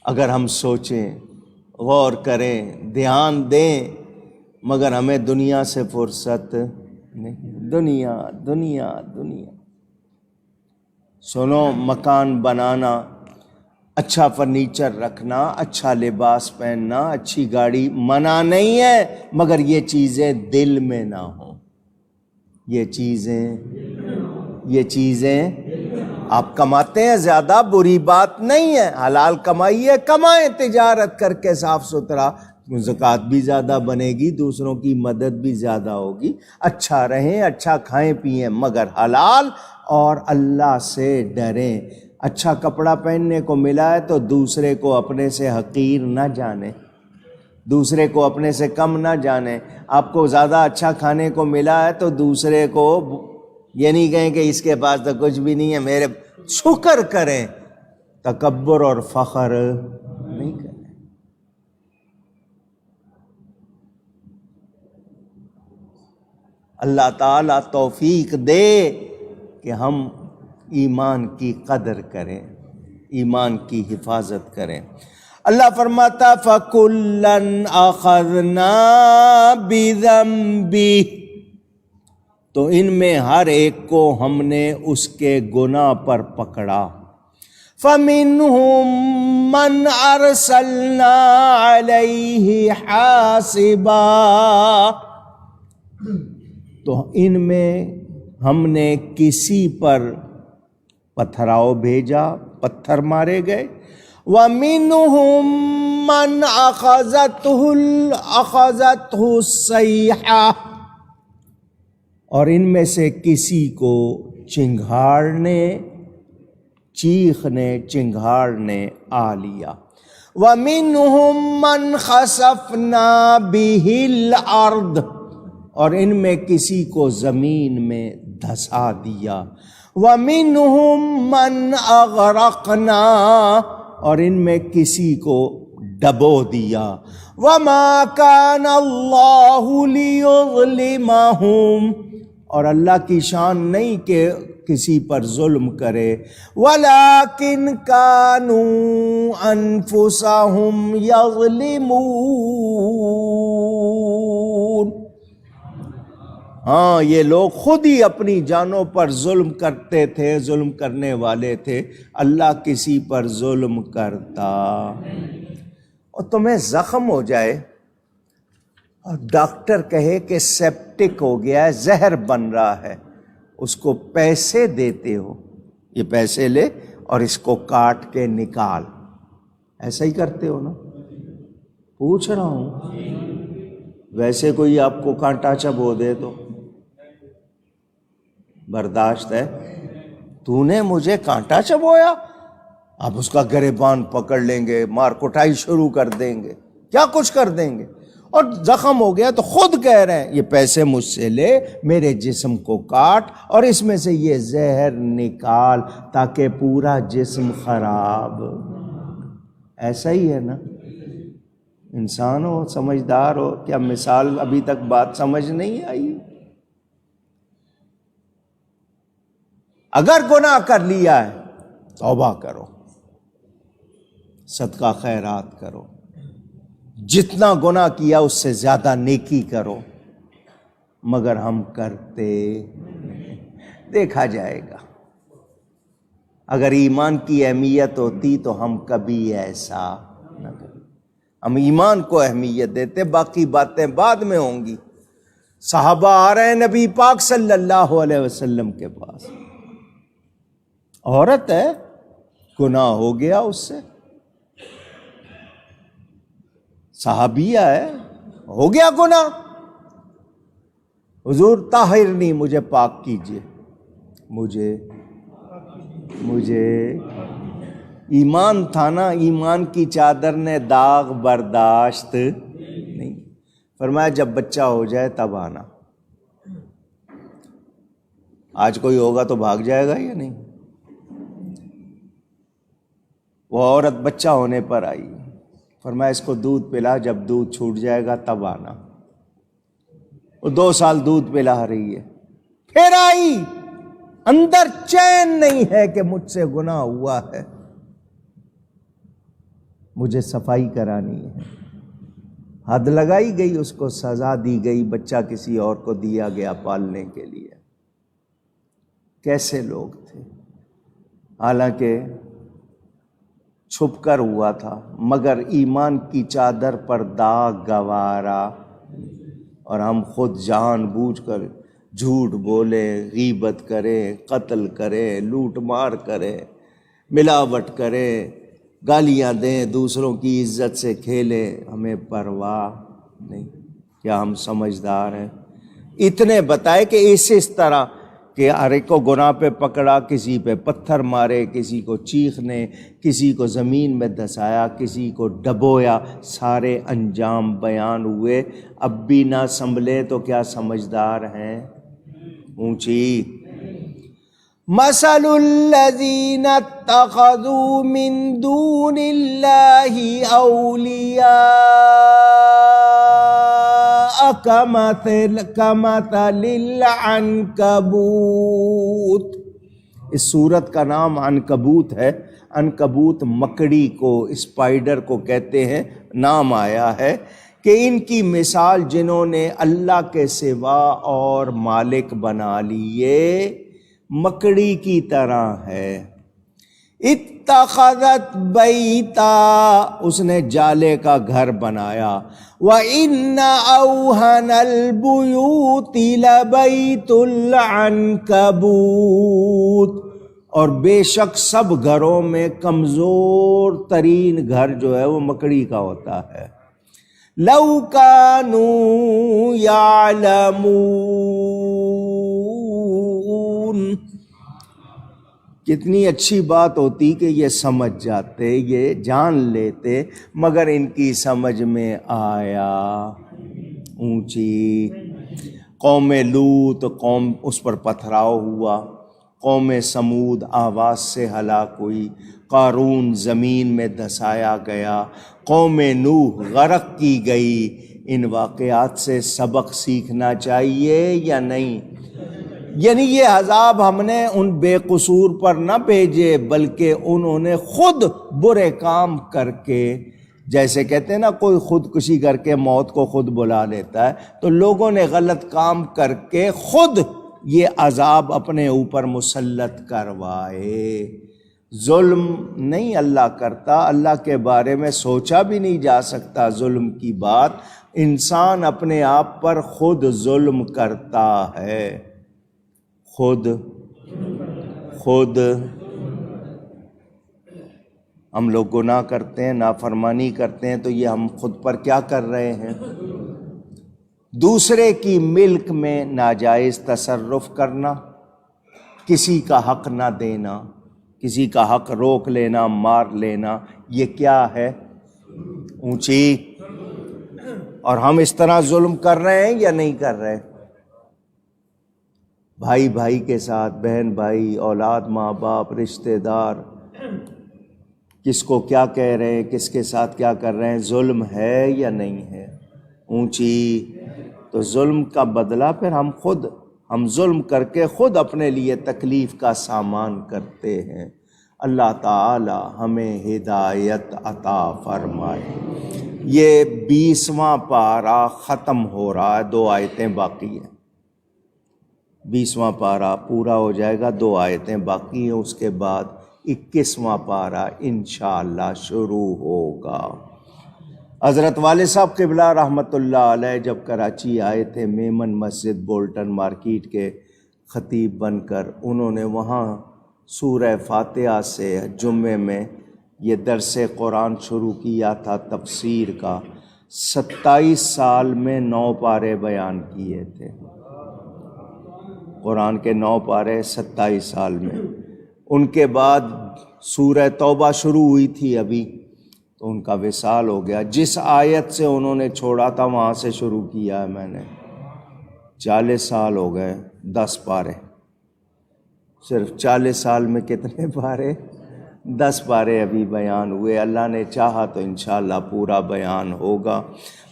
اگر ہم سوچیں، غور کریں، دھیان دیں، مگر ہمیں دنیا سے فرصت نہیں۔ دنیا دنیا دنیا۔ سنو، مکان بنانا، اچھا فرنیچر رکھنا، اچھا لباس پہننا، اچھی گاڑی منع نہیں ہے، مگر یہ چیزیں دل میں نہ ہوں۔ یہ چیزیں آپ کماتے ہیں زیادہ، بری بات نہیں ہے، حلال کمائیے، کمائیں تجارت کر کے صاف ستھرا، زکوٰۃ بھی زیادہ بنے گی، دوسروں کی مدد بھی زیادہ ہوگی، اچھا رہیں، اچھا کھائیں پئیں، مگر حلال، اور اللہ سے ڈریں۔ اچھا کپڑا پہننے کو ملا ہے تو دوسرے کو اپنے سے حقیر نہ جانیں، دوسرے کو اپنے سے کم نہ جانیں۔ آپ کو زیادہ اچھا کھانے کو ملا ہے تو دوسرے کو یہ نہیں کہیں کہ اس کے پاس تو کچھ بھی نہیں ہے، میرے، شکر کریں، تکبر اور فخر نہیں کریں۔ اللہ تعالیٰ توفیق دے کہ ہم ایمان کی قدر کریں، ایمان کی حفاظت کریں۔ اللہ فرماتا فَكُلًّا أَخَذْنَا بِذَنبِهِ، تو ان میں ہر ایک کو ہم نے اس کے گناہ پر پکڑا۔ فَمِنْهُمْ مَنْ أَرْسَلْنَا عَلَيْهِ حَاسِبًا، تو ان میں ہم نے کسی پر پتھراؤ بھیجا، پتھر مارے گئے۔ وَمِنْهُمْ مَنْ أَخَذَتْهُ الصَّيْحَةُ، اور ان میں سے کسی کو چنگھاڑ نے، چیخ نے، چنگھاڑ نے آ لیا۔ وَمِنْهُمْ مَنْ خَسَفْنَا بِهِ الْأَرْضَ، اور ان میں کسی کو زمین میں دھسا دیا۔ وَمِنْهُمْ مَنْ أَغْرَقْنَا، اور ان میں کسی کو ڈبو دیا۔ وَمَا كَانَ اللَّهُ لِيُظْلِمَهُمْ، اور اللہ کی شان نہیں کہ کسی پر ظلم کرے۔ وَلَكِنْ كَانُوا أَنفُسَهُمْ يَظْلِمُونَ، ہاں یہ لوگ خود ہی اپنی جانوں پر ظلم کرتے تھے، ظلم کرنے والے تھے۔ اللہ کسی پر ظلم کرتا؟ اور تمہیں زخم ہو جائے اور ڈاکٹر کہے کہ سیپٹک ہو گیا ہے، زہر بن رہا ہے، اس کو پیسے دیتے ہو، یہ پیسے لے اور اس کو کاٹ کے نکال، ایسا ہی کرتے ہو نا؟ پوچھ رہا ہوں، ویسے کوئی آپ کو کانٹا چبو دے تو برداشت ہے؟ تو نے مجھے کانٹا چبویا، آپ اس کا گریبان پکڑ لیں گے، مار کٹائی شروع کر دیں گے، کیا کچھ کر دیں گے، اور زخم ہو گیا تو خود کہہ رہے ہیں یہ پیسے مجھ سے لے، میرے جسم کو کاٹ اور اس میں سے یہ زہر نکال تاکہ پورا جسم خراب۔ ایسا ہی ہے نا؟ انسان ہو، سمجھدار ہو، کیا مثال ابھی تک بات سمجھ نہیں آئی؟ اگر گناہ کر لیا ہے توبہ کرو، صدقہ خیرات کرو، جتنا گناہ کیا اس سے زیادہ نیکی کرو، مگر ہم کرتے دیکھا جائے گا۔ اگر ایمان کی اہمیت ہوتی تو ہم کبھی ایسا نہ کریں۔ ہم ایمان کو اہمیت دیتے، باقی باتیں بعد میں ہوں گی۔ صحابہ آ رہے ہیں نبی پاک صلی اللہ علیہ وسلم کے پاس، عورت ہے، گناہ ہو گیا اس سے، صحابیہ ہے، ہو گیا گناہ، حضور طاہرنی، مجھے پاک کیجئے، مجھے ایمان تھا نا، ایمان کی چادر نے داغ برداشت نہیں۔ فرمایا جب بچہ ہو جائے تب آنا۔ آج کوئی ہوگا تو بھاگ جائے گا یا نہیں؟ وہ عورت بچہ ہونے پر آئی، فرمایا اس کو دودھ پلا، جب دودھ چھوٹ جائے گا تب آنا۔ وہ 2 سال دودھ پلا رہی ہے، پھر آئی، اندر چین نہیں ہے کہ مجھ سے گناہ ہوا ہے، مجھے صفائی کرانی ہے۔ حد لگائی گئی، اس کو سزا دی گئی، بچہ کسی اور کو دیا گیا پالنے کے لیے۔ کیسے لوگ تھے، حالانکہ چھپ کر ہوا تھا، مگر ایمان کی چادر پر داغ گوارا، اور ہم خود جان بوجھ کر جھوٹ بولے، غیبت کرے، قتل کرے، لوٹ مار کرے، ملاوٹ کرے، گالیاں دیں، دوسروں کی عزت سے کھیلے، ہمیں پرواہ نہیں۔ کیا ہم سمجھدار ہیں؟ اتنے بتائے کہ اس طرح کہ ہر ایک کو گناہ پہ پکڑا، کسی پہ پتھر مارے، کسی کو چیخنے، کسی کو زمین میں دھسایا، کسی کو ڈبویا، سارے انجام بیان ہوئے۔ اب بھی نہ سنبھلے تو کیا سمجھدار ہیں؟ اونچی مثل الذین اتخذوا من دون اللہ اولیاء کمثل العنکبوت۔ اس سورت کا نام عنکبوت ہے۔ عنکبوت مکڑی کو، اسپائڈر کو کہتے ہیں۔ نام آیا ہے کہ ان کی مثال جنہوں نے اللہ کے سوا اور مالک بنا لیے، مکڑی کی طرح ہے۔ اتخذت بیتا، اس نے جالے کا گھر بنایا۔ وَإِنَّ أَوْهَنَ الْبُيُوتِ لَبَيْتُ الْعَنْكَبُوتِ، اور بے شک سب گھروں میں کمزور ترین گھر جو ہے وہ مکڑی کا ہوتا ہے۔ لَوْ كَانُوا يَعْلَمُونَ، کتنی اچھی بات ہوتی کہ یہ سمجھ جاتے، یہ جان لیتے، مگر ان کی سمجھ میں آیا۔ اونچی قوم لوط، قوم اس پر پتھراؤ ہوا، قوم سمود آواز سے ہلاک ہوئی، قارون زمین میں دھسایا گیا، قوم نوح غرق کی گئی۔ ان واقعات سے سبق سیکھنا چاہیے یا نہیں؟ یعنی یہ عذاب ہم نے ان بے قصور پر نہ بھیجے، بلکہ انہوں نے خود برے کام کر کے، جیسے کہتے ہیں نا کوئی خودکشی کر کے موت کو خود بلا لیتا ہے، تو لوگوں نے غلط کام کر کے خود یہ عذاب اپنے اوپر مسلط کروائے۔ ظلم نہیں اللہ کرتا، اللہ کے بارے میں سوچا بھی نہیں جا سکتا ظلم کی بات۔ انسان اپنے آپ پر خود ظلم کرتا ہے، خود ہم لوگ گناہ کرتے ہیں، نافرمانی کرتے ہیں، تو یہ ہم خود پر کیا کر رہے ہیں؟ دوسرے کی ملک میں ناجائز تصرف کرنا، کسی کا حق نہ دینا، کسی کا حق روک لینا، مار لینا، یہ کیا ہے؟ اونچی۔ اور ہم اس طرح ظلم کر رہے ہیں یا نہیں کر رہے؟ بھائی بھائی کے ساتھ، بہن بھائی، اولاد ماں باپ، رشتہ دار، کس کو کیا کہہ رہے ہیں، کس کے ساتھ کیا کر رہے ہیں، ظلم ہے یا نہیں ہے؟ اونچی۔ تو ظلم کا بدلہ پھر ہم ظلم کر کے خود اپنے لیے تکلیف کا سامان کرتے ہیں۔ اللہ تعالی ہمیں ہدایت عطا فرمائے۔ یہ 20واں پارہ ختم ہو رہا ہے، 2 آیتیں باقی ہیں۔ 20واں پارہ پورا ہو جائے گا، 2 آیتیں باقی ہیں، اس کے بعد 21واں پارہ انشاءاللہ شروع ہوگا۔ حضرت والد صاحب قبلہ رحمۃ اللہ علیہ جب کراچی آئے تھے، میمن مسجد بولٹن مارکیٹ کے خطیب بن کر، انہوں نے وہاں سورہ فاتحہ سے جمعے میں یہ درس قرآن شروع کیا تھا تفسیر کا۔ 27 سال میں 9 پارے بیان کیے تھے، قرآن کے 9 پارے 27 سال میں۔ ان کے بعد سورہ توبہ شروع ہوئی تھی ابھی، تو ان کا وصال ہو گیا۔ جس آیت سے انہوں نے چھوڑا تھا وہاں سے شروع کیا ہے میں نے۔ 40 سال ہو گئے، 10 پارے۔ صرف 40 سال میں کتنے پارے؟ 10 پارے ابھی بیان ہوئے۔ اللہ نے چاہا تو انشاءاللہ پورا بیان ہوگا۔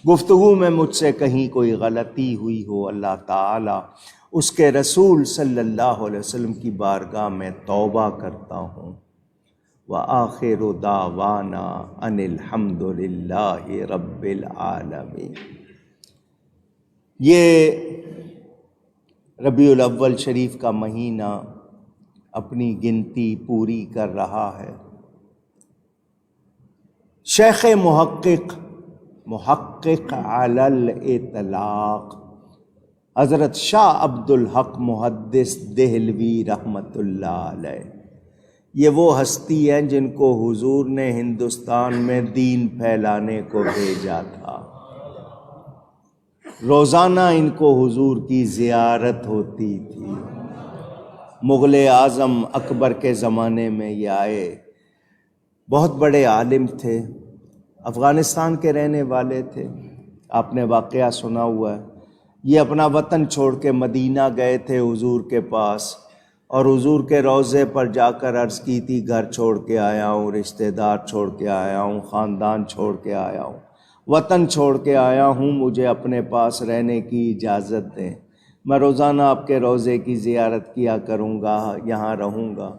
گفتگو میں مجھ سے کہیں کوئی غلطی ہوئی ہو، اللہ تعالی اس کے رسول صلی اللہ علیہ وسلم کی بارگاہ میں توبہ کرتا ہوں۔ وآخر دعوانا ان الحمد للہ رب العالمین۔ یہ ربیع الاول شریف کا مہینہ اپنی گنتی پوری کر رہا ہے۔ شیخ محقق علی الاطلاق حضرت شاہ عبد الحق محدث دہلوی رحمۃ اللہ علیہ، یہ وہ ہستی ہیں جن کو حضور نے ہندوستان میں دین پھیلانے کو بھیجا تھا۔ روزانہ ان کو حضور کی زیارت ہوتی تھی۔ مغل اعظم اکبر کے زمانے میں یہ آئے، بہت بڑے عالم تھے، افغانستان کے رہنے والے تھے، آپ نے واقعہ سنا ہوا ہے۔ یہ اپنا وطن چھوڑ کے مدینہ گئے تھے حضور کے پاس، اور حضور کے روضے پر جا کر عرض کی تھی گھر چھوڑ کے آیا ہوں، رشتہ دار چھوڑ کے آیا ہوں، خاندان چھوڑ کے آیا ہوں، وطن چھوڑ کے آیا ہوں، مجھے اپنے پاس رہنے کی اجازت دیں، میں روزانہ آپ کے روضے کی زیارت کیا کروں گا، یہاں رہوں گا۔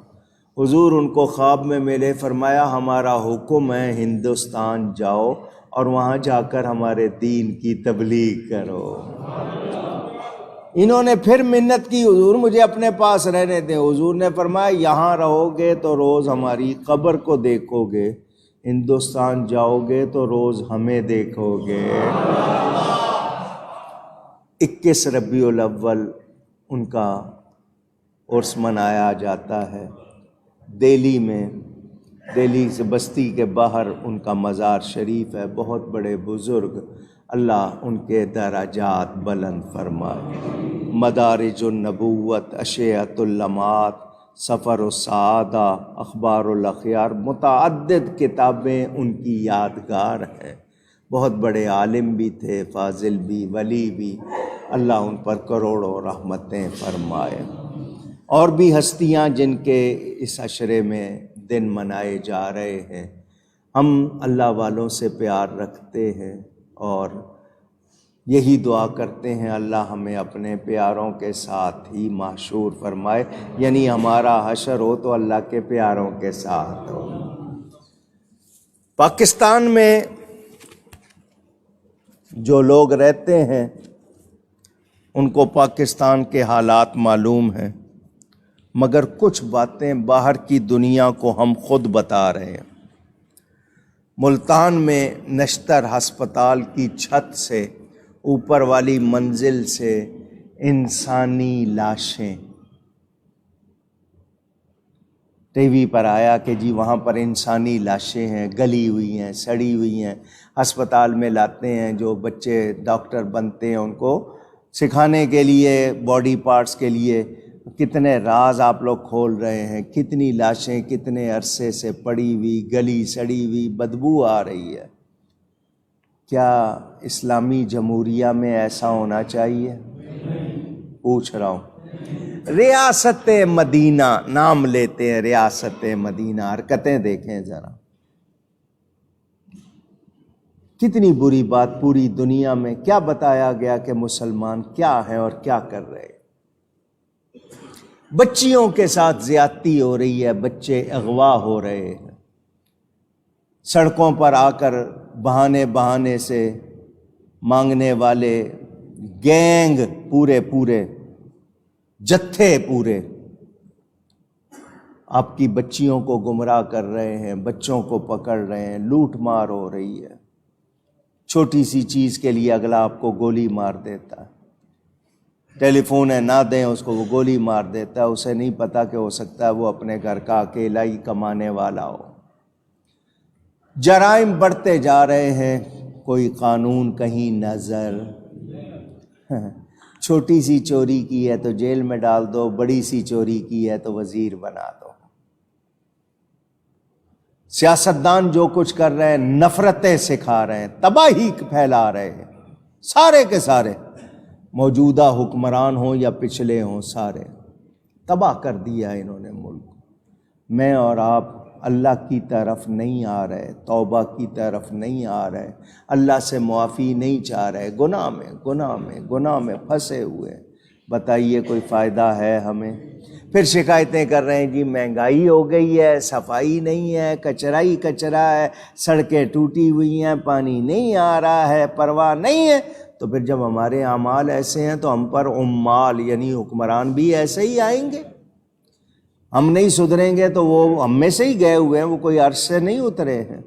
حضور ان کو خواب میں ملے، فرمایا ہمارا حکم ہے ہندوستان جاؤ اور وہاں جا کر ہمارے دین کی تبلیغ کرو۔ انہوں نے پھر منت کی، حضور مجھے اپنے پاس رہنے دیں۔ حضور نے فرمایا یہاں رہو گے تو روز ہماری قبر کو دیکھو گے، ہندوستان جاؤ گے تو روز ہمیں دیکھو گے۔ 21 ربیع الاول ان کا عرس منایا جاتا ہے دہلی میں۔ دہلی سے بستی کے باہر ان کا مزار شریف ہے، بہت بڑے بزرگ، اللہ ان کے درجات بلند فرمائے۔ مدارج النبوت، اشیعۃ اللمعات، سفر السعادہ، اخبار الاخیار، متعدد کتابیں ان کی یادگار ہیں۔ بہت بڑے عالم بھی تھے، فاضل بھی، ولی بھی، اللہ ان پر کروڑوں رحمتیں فرمائے۔ اور بھی ہستیاں جن کے اس عشرے میں دن منائے جا رہے ہیں، ہم اللہ والوں سے پیار رکھتے ہیں اور یہی دعا کرتے ہیں اللہ ہمیں اپنے پیاروں کے ساتھ ہی محشور فرمائے، یعنی ہمارا حشر ہو تو اللہ کے پیاروں کے ساتھ ہو۔ پاکستان میں جو لوگ رہتے ہیں ان کو پاکستان کے حالات معلوم ہیں، مگر کچھ باتیں باہر کی دنیا کو ہم خود بتا رہے ہیں۔ ملتان میں نشتر ہسپتال کی چھت سے، اوپر والی منزل سے انسانی لاشیں، ٹی وی پر آیا کہ جی وہاں پر انسانی لاشیں ہیں، گلی ہوئی ہیں، سڑی ہوئی ہیں، ہسپتال میں لاتے ہیں۔ جو بچے ڈاکٹر بنتے ہیں ان کو سکھانے کے لیے، باڈی پارٹس کے لیے، کتنے راز آپ لوگ کھول رہے ہیں، کتنی لاشیں کتنے عرصے سے پڑی ہوئی، گلی سڑی ہوئی، بدبو آ رہی ہے۔ کیا اسلامی جمہوریہ میں ایسا ہونا چاہیے؟ پوچھ رہا ہوں۔ ریاست مدینہ نام لیتے ہیں، ریاست مدینہ، حرکتیں دیکھیں ذرا، کتنی بری بات پوری دنیا میں کیا بتایا گیا کہ مسلمان کیا ہیں اور کیا کر رہے ہیں۔ بچیوں کے ساتھ زیادتی ہو رہی ہے، بچے اغوا ہو رہے ہیں، سڑکوں پر آ کر بہانے سے مانگنے والے گینگ پورے جتھے پورے آپ کی بچیوں کو گمراہ کر رہے ہیں، بچوں کو پکڑ رہے ہیں، لوٹ مار ہو رہی ہے، چھوٹی سی چیز کے لیے اگلا آپ کو گولی مار دیتا ہے، ٹیلی فون ہے نہ دیں اس کو، وہ گولی مار دیتا ہے، اسے نہیں پتا کہ ہو سکتا ہے وہ اپنے گھر کا اکیلا ہی کمانے والا ہو۔ جرائم بڑھتے جا رہے ہیں، کوئی قانون کہیں نظر چھوٹی سی چوری کی ہے تو جیل میں ڈال دو، بڑی سی چوری کی ہے تو وزیر بنا دو۔ سیاستدان جو کچھ کر رہے ہیں، نفرتیں سکھا رہے ہیں، تباہی پھیلا رہے ہیں، سارے کے سارے، موجودہ حکمران ہوں یا پچھلے ہوں، سارے تباہ کر دیا ہے انہوں نے ملک۔ میں اور آپ اللہ کی طرف نہیں آ رہے، توبہ کی طرف نہیں آ رہے، اللہ سے معافی نہیں چاہ رہے، گناہ میں پھنسے ہوئے۔ بتائیے کوئی فائدہ ہے ہمیں؟ پھر شکایتیں کر رہے ہیں جی مہنگائی ہو گئی ہے، صفائی نہیں ہے، کچرا ہی کچرا ہے، سڑکیں ٹوٹی ہوئی ہیں، پانی نہیں آ رہا ہے، پرواہ نہیں ہے۔ تو پھر جب ہمارے اعمال ایسے ہیں تو ہم پر عمال یعنی حکمران بھی ایسے ہی آئیں گے۔ ہم نہیں سدھریں گے تو وہ ہم میں سے ہی گئے ہوئے ہیں، وہ کوئی عرش سے نہیں اترے ہیں،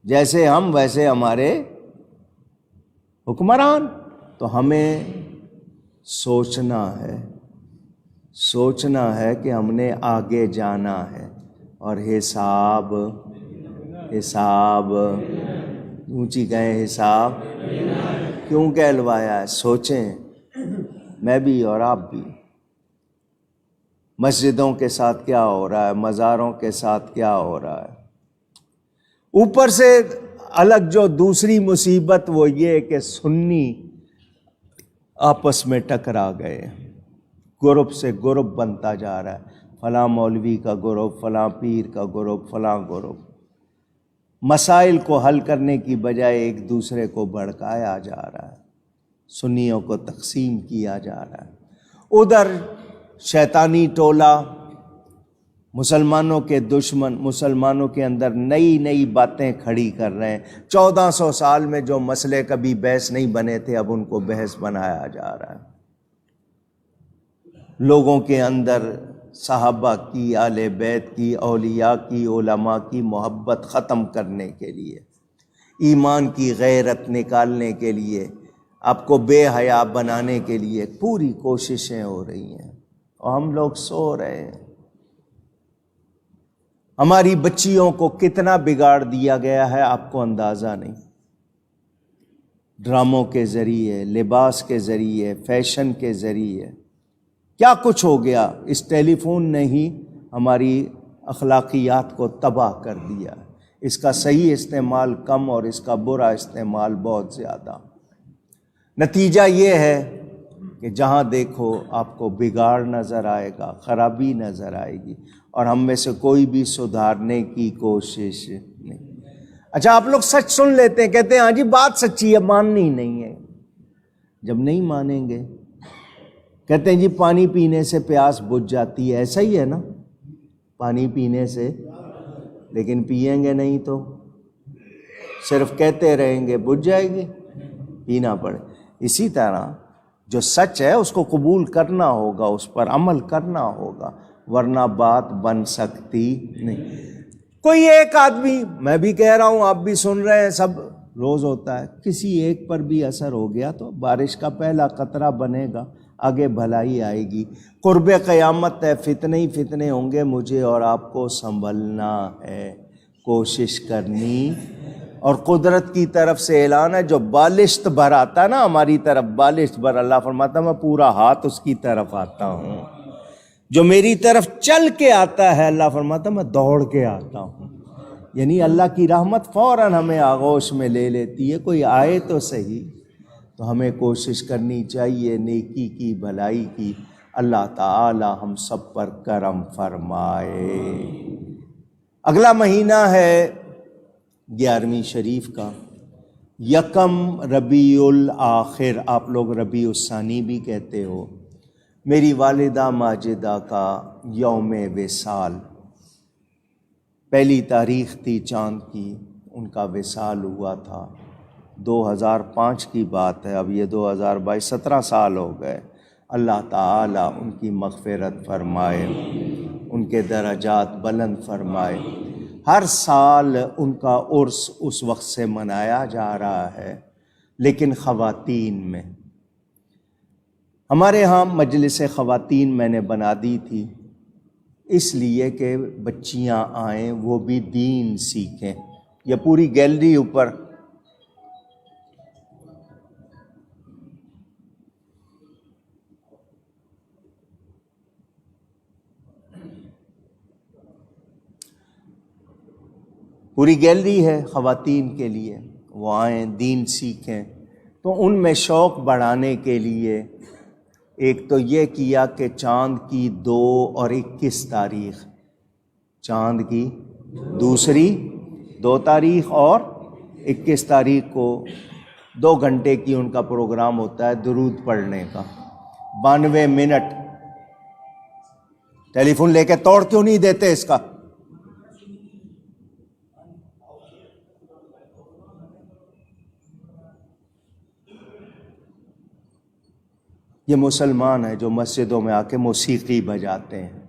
جیسے ہم ویسے ہمارے حکمران۔ تو ہمیں سوچنا ہے کہ ہم نے آگے جانا ہے، اور حساب اونچی کہیں حساب کیوں کہلوایا ہے؟ سوچیں، میں بھی اور آپ بھی، مسجدوں کے ساتھ کیا ہو رہا ہے، مزاروں کے ساتھ کیا ہو رہا ہے۔ اوپر سے الگ جو دوسری مصیبت وہ یہ کہ سنی آپس میں ٹکرا گئے، گروپ سے گروپ بنتا جا رہا ہے، فلاں مولوی کا گروپ، فلاں پیر کا گروپ، فلاں گروپ۔ مسائل کو حل کرنے کی بجائے ایک دوسرے کو بھڑکایا جا رہا ہے، سنیوں کو تقسیم کیا جا رہا ہے۔ ادھر شیطانی ٹولہ، مسلمانوں کے دشمن مسلمانوں کے اندر نئی باتیں کھڑی کر رہے ہیں۔ 1400 سال میں جو مسئلے کبھی بحث نہیں بنے تھے اب ان کو بحث بنایا جا رہا ہے۔ لوگوں کے اندر صحابہ کی، اہل بیت کی، اولیاء کی، علماء کی محبت ختم کرنے کے لیے، ایمان کی غیرت نکالنے کے لیے، آپ کو بے حیا بنانے کے لیے پوری کوششیں ہو رہی ہیں، اور ہم لوگ سو رہے ہیں۔ ہماری بچیوں کو کتنا بگاڑ دیا گیا ہے آپ کو اندازہ نہیں، ڈراموں کے ذریعے، لباس کے ذریعے، فیشن کے ذریعے، کیا کچھ ہو گیا۔ اس ٹیلی فون نے ہی ہماری اخلاقیات کو تباہ کر دیا، اس کا صحیح استعمال کم اور اس کا برا استعمال بہت زیادہ۔ نتیجہ یہ ہے کہ جہاں دیکھو آپ کو بگاڑ نظر آئے گا، خرابی نظر آئے گی، اور ہم میں سے کوئی بھی سدھارنے کی کوشش نہیں۔ اچھا آپ لوگ سچ سن لیتے ہیں، کہتے ہیں ہاں جی بات سچی ہے، ماننی نہیں ہے۔ جب نہیں مانیں گے، کہتے ہیں جی پانی پینے سے پیاس بجھ جاتی ہے، ایسا ہی ہے نا، پانی پینے سے، لیکن پئیں گے نہیں تو صرف کہتے رہیں گے، بجھ جائے گی، پینا پڑے۔ اسی طرح جو سچ ہے اس کو قبول کرنا ہوگا، اس پر عمل کرنا ہوگا، ورنہ بات بن سکتی نہیں۔ کوئی ایک آدمی، میں بھی کہہ رہا ہوں، آپ بھی سن رہے ہیں، سب روز ہوتا ہے، کسی ایک پر بھی اثر ہو گیا تو بارش کا پہلا قطرہ بنے گا، آگے بھلائی آئے گی۔ قرب قیامت ہے، فتنے ہی فتنے ہوں گے، مجھے اور آپ کو سنبھلنا ہے، کوشش کرنی۔ اور قدرت کی طرف سے اعلان ہے، جو بالشت بھر آتا ہے نا ہماری طرف، بالشت بھر، اللہ فرماتا ہے میں پورا ہاتھ اس کی طرف آتا ہوں۔ جو میری طرف چل کے آتا ہے، اللہ فرماتا ہے میں دوڑ کے آتا ہوں۔ یعنی اللہ کی رحمت فوراً ہمیں آغوش میں لے لیتی ہے، کوئی آئے تو صحیح۔ تو ہمیں کوشش کرنی چاہیے نیکی کی، بھلائی کی۔ اللہ تعالی ہم سب پر کرم فرمائے۔ اگلا مہینہ ہے 11ویں شریف کا، یکم ربیع الاخر، آپ لوگ ربیع الثانی بھی کہتے ہو۔ میری والدہ ماجدہ کا یوم وصال، پہلی تاریخ تھی چاند کی، ان کا وصال ہوا تھا 2005 کی بات ہے، اب یہ 2022 17 سال ہو گئے۔ اللہ تعالیٰ ان کی مغفرت فرمائے، ان کے درجات بلند فرمائے۔ ہر سال ان کا عرس اس وقت سے منایا جا رہا ہے، لیکن خواتین میں ہمارے ہاں مجلس خواتین میں نے بنا دی تھی، اس لیے کہ بچیاں آئیں وہ بھی دین سیکھیں۔ یہ پوری گیلری اوپر پوری گیلری ہے خواتین کے لیے، وہ آئیں دین سیکھیں۔ تو ان میں شوق بڑھانے کے لیے ایک تو یہ کیا کہ چاند کی 2 اور 21 تاریخ، چاند کی دوسری 2 تاریخ اور 21 تاریخ کو 2 گھنٹے کی ان کا پروگرام ہوتا ہے درود پڑھنے کا، 92 منٹ۔ ٹیلی فون لے کے توڑ کیوں نہیں دیتے اس کا؟ یہ مسلمان ہیں جو مسجدوں میں آ کے موسیقی بجاتے ہیں۔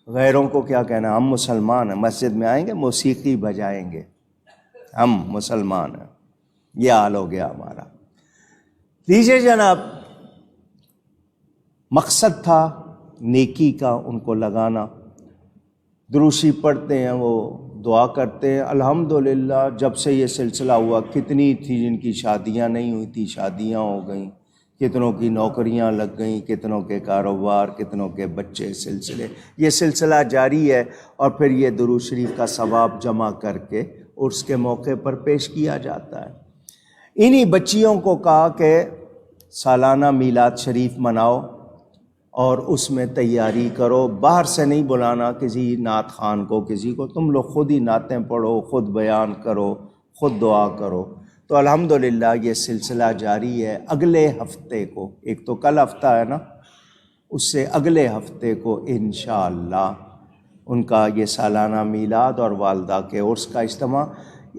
غیروں کو کیا کہنا، ہم مسلمان ہیں، مسجد میں آئیں گے موسیقی بجائیں گے، ہم مسلمان ہیں۔ یہ حال ہو گیا ہمارا۔ لیجیے جناب، مقصد تھا نیکی کا ان کو لگانا۔ دروشی پڑھتے ہیں، وہ دعا کرتے ہیں۔ الحمدللہ جب سے یہ سلسلہ ہوا، کتنی تھی جن کی شادیاں نہیں ہوئی تھی، شادیاں ہو گئیں، کتنوں کی نوکریاں لگ گئیں، کتنوں کے کاروبار، کتنوں کے بچے، سلسلے۔ یہ سلسلہ جاری ہے، اور پھر یہ درود شریف کا ثواب جمع کر کے عرس کے موقع پر پیش کیا جاتا ہے۔ انہی بچیوں کو کہا کہ سالانہ میلاد شریف مناؤ اور اس میں تیاری کرو، باہر سے نہیں بلانا کسی نعت خوان کو، کسی کو، تم لوگ خود ہی نعتیں پڑھو، خود بیان کرو، خود دعا کرو۔ تو الحمدللہ یہ سلسلہ جاری ہے۔ اگلے ہفتے کو، ایک تو کل ہفتہ ہے نا، اس سے اگلے ہفتے کو انشاءاللہ ان کا یہ سالانہ میلاد اور والدہ کے عرس کا اجتماع۔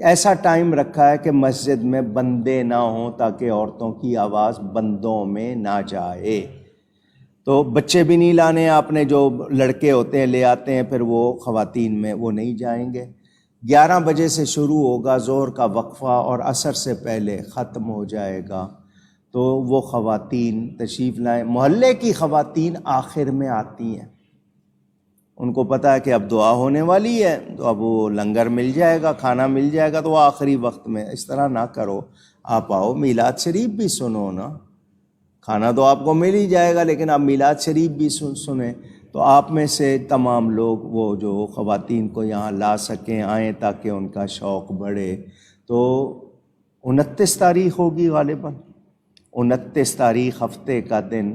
ایسا ٹائم رکھا ہے کہ مسجد میں بندے نہ ہوں تاکہ عورتوں کی آواز بندوں میں نہ جائے۔ تو بچے بھی نہیں لانے آپ نے، جو لڑکے ہوتے ہیں لے آتے ہیں، پھر وہ خواتین میں وہ نہیں جائیں گے۔ 11 بجے سے شروع ہوگا ظہر کا وقفہ، اور عصر سے پہلے ختم ہو جائے گا۔ تو وہ خواتین تشریف لائیں۔ محلے کی خواتین آخر میں آتی ہیں، ان کو پتہ ہے کہ اب دعا ہونے والی ہے، تو اب وہ لنگر مل جائے گا، کھانا مل جائے گا، تو وہ آخری وقت میں۔ اس طرح نہ کرو، آپ آؤ میلاد شریف بھی سنو نا، کھانا تو آپ کو مل ہی جائے گا، لیکن آپ میلاد شریف بھی سنیں۔ تو آپ میں سے تمام لوگ وہ جو خواتین کو یہاں لا سکیں، آئیں، تاکہ ان کا شوق بڑھے۔ تو 29 تاریخ ہوگی غالباً، 29 تاریخ ہفتے کا دن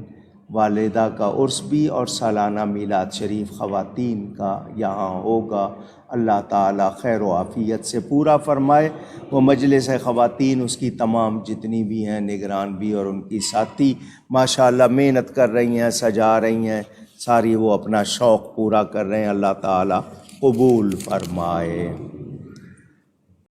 والدہ کا عرس بھی اور سالانہ میلاد شریف خواتین کا یہاں ہوگا۔ اللہ تعالیٰ خیر و عافیت سے پورا فرمائے۔ وہ مجلس خواتین، اس کی تمام جتنی بھی ہیں نگران بھی اور ان کی ساتھی ماشاءاللہ محنت کر رہی ہیں، سجا رہی ہیں، ساری وہ اپنا شوق پورا کر رہے ہیں۔ اللہ تعالیٰ قبول فرمائے۔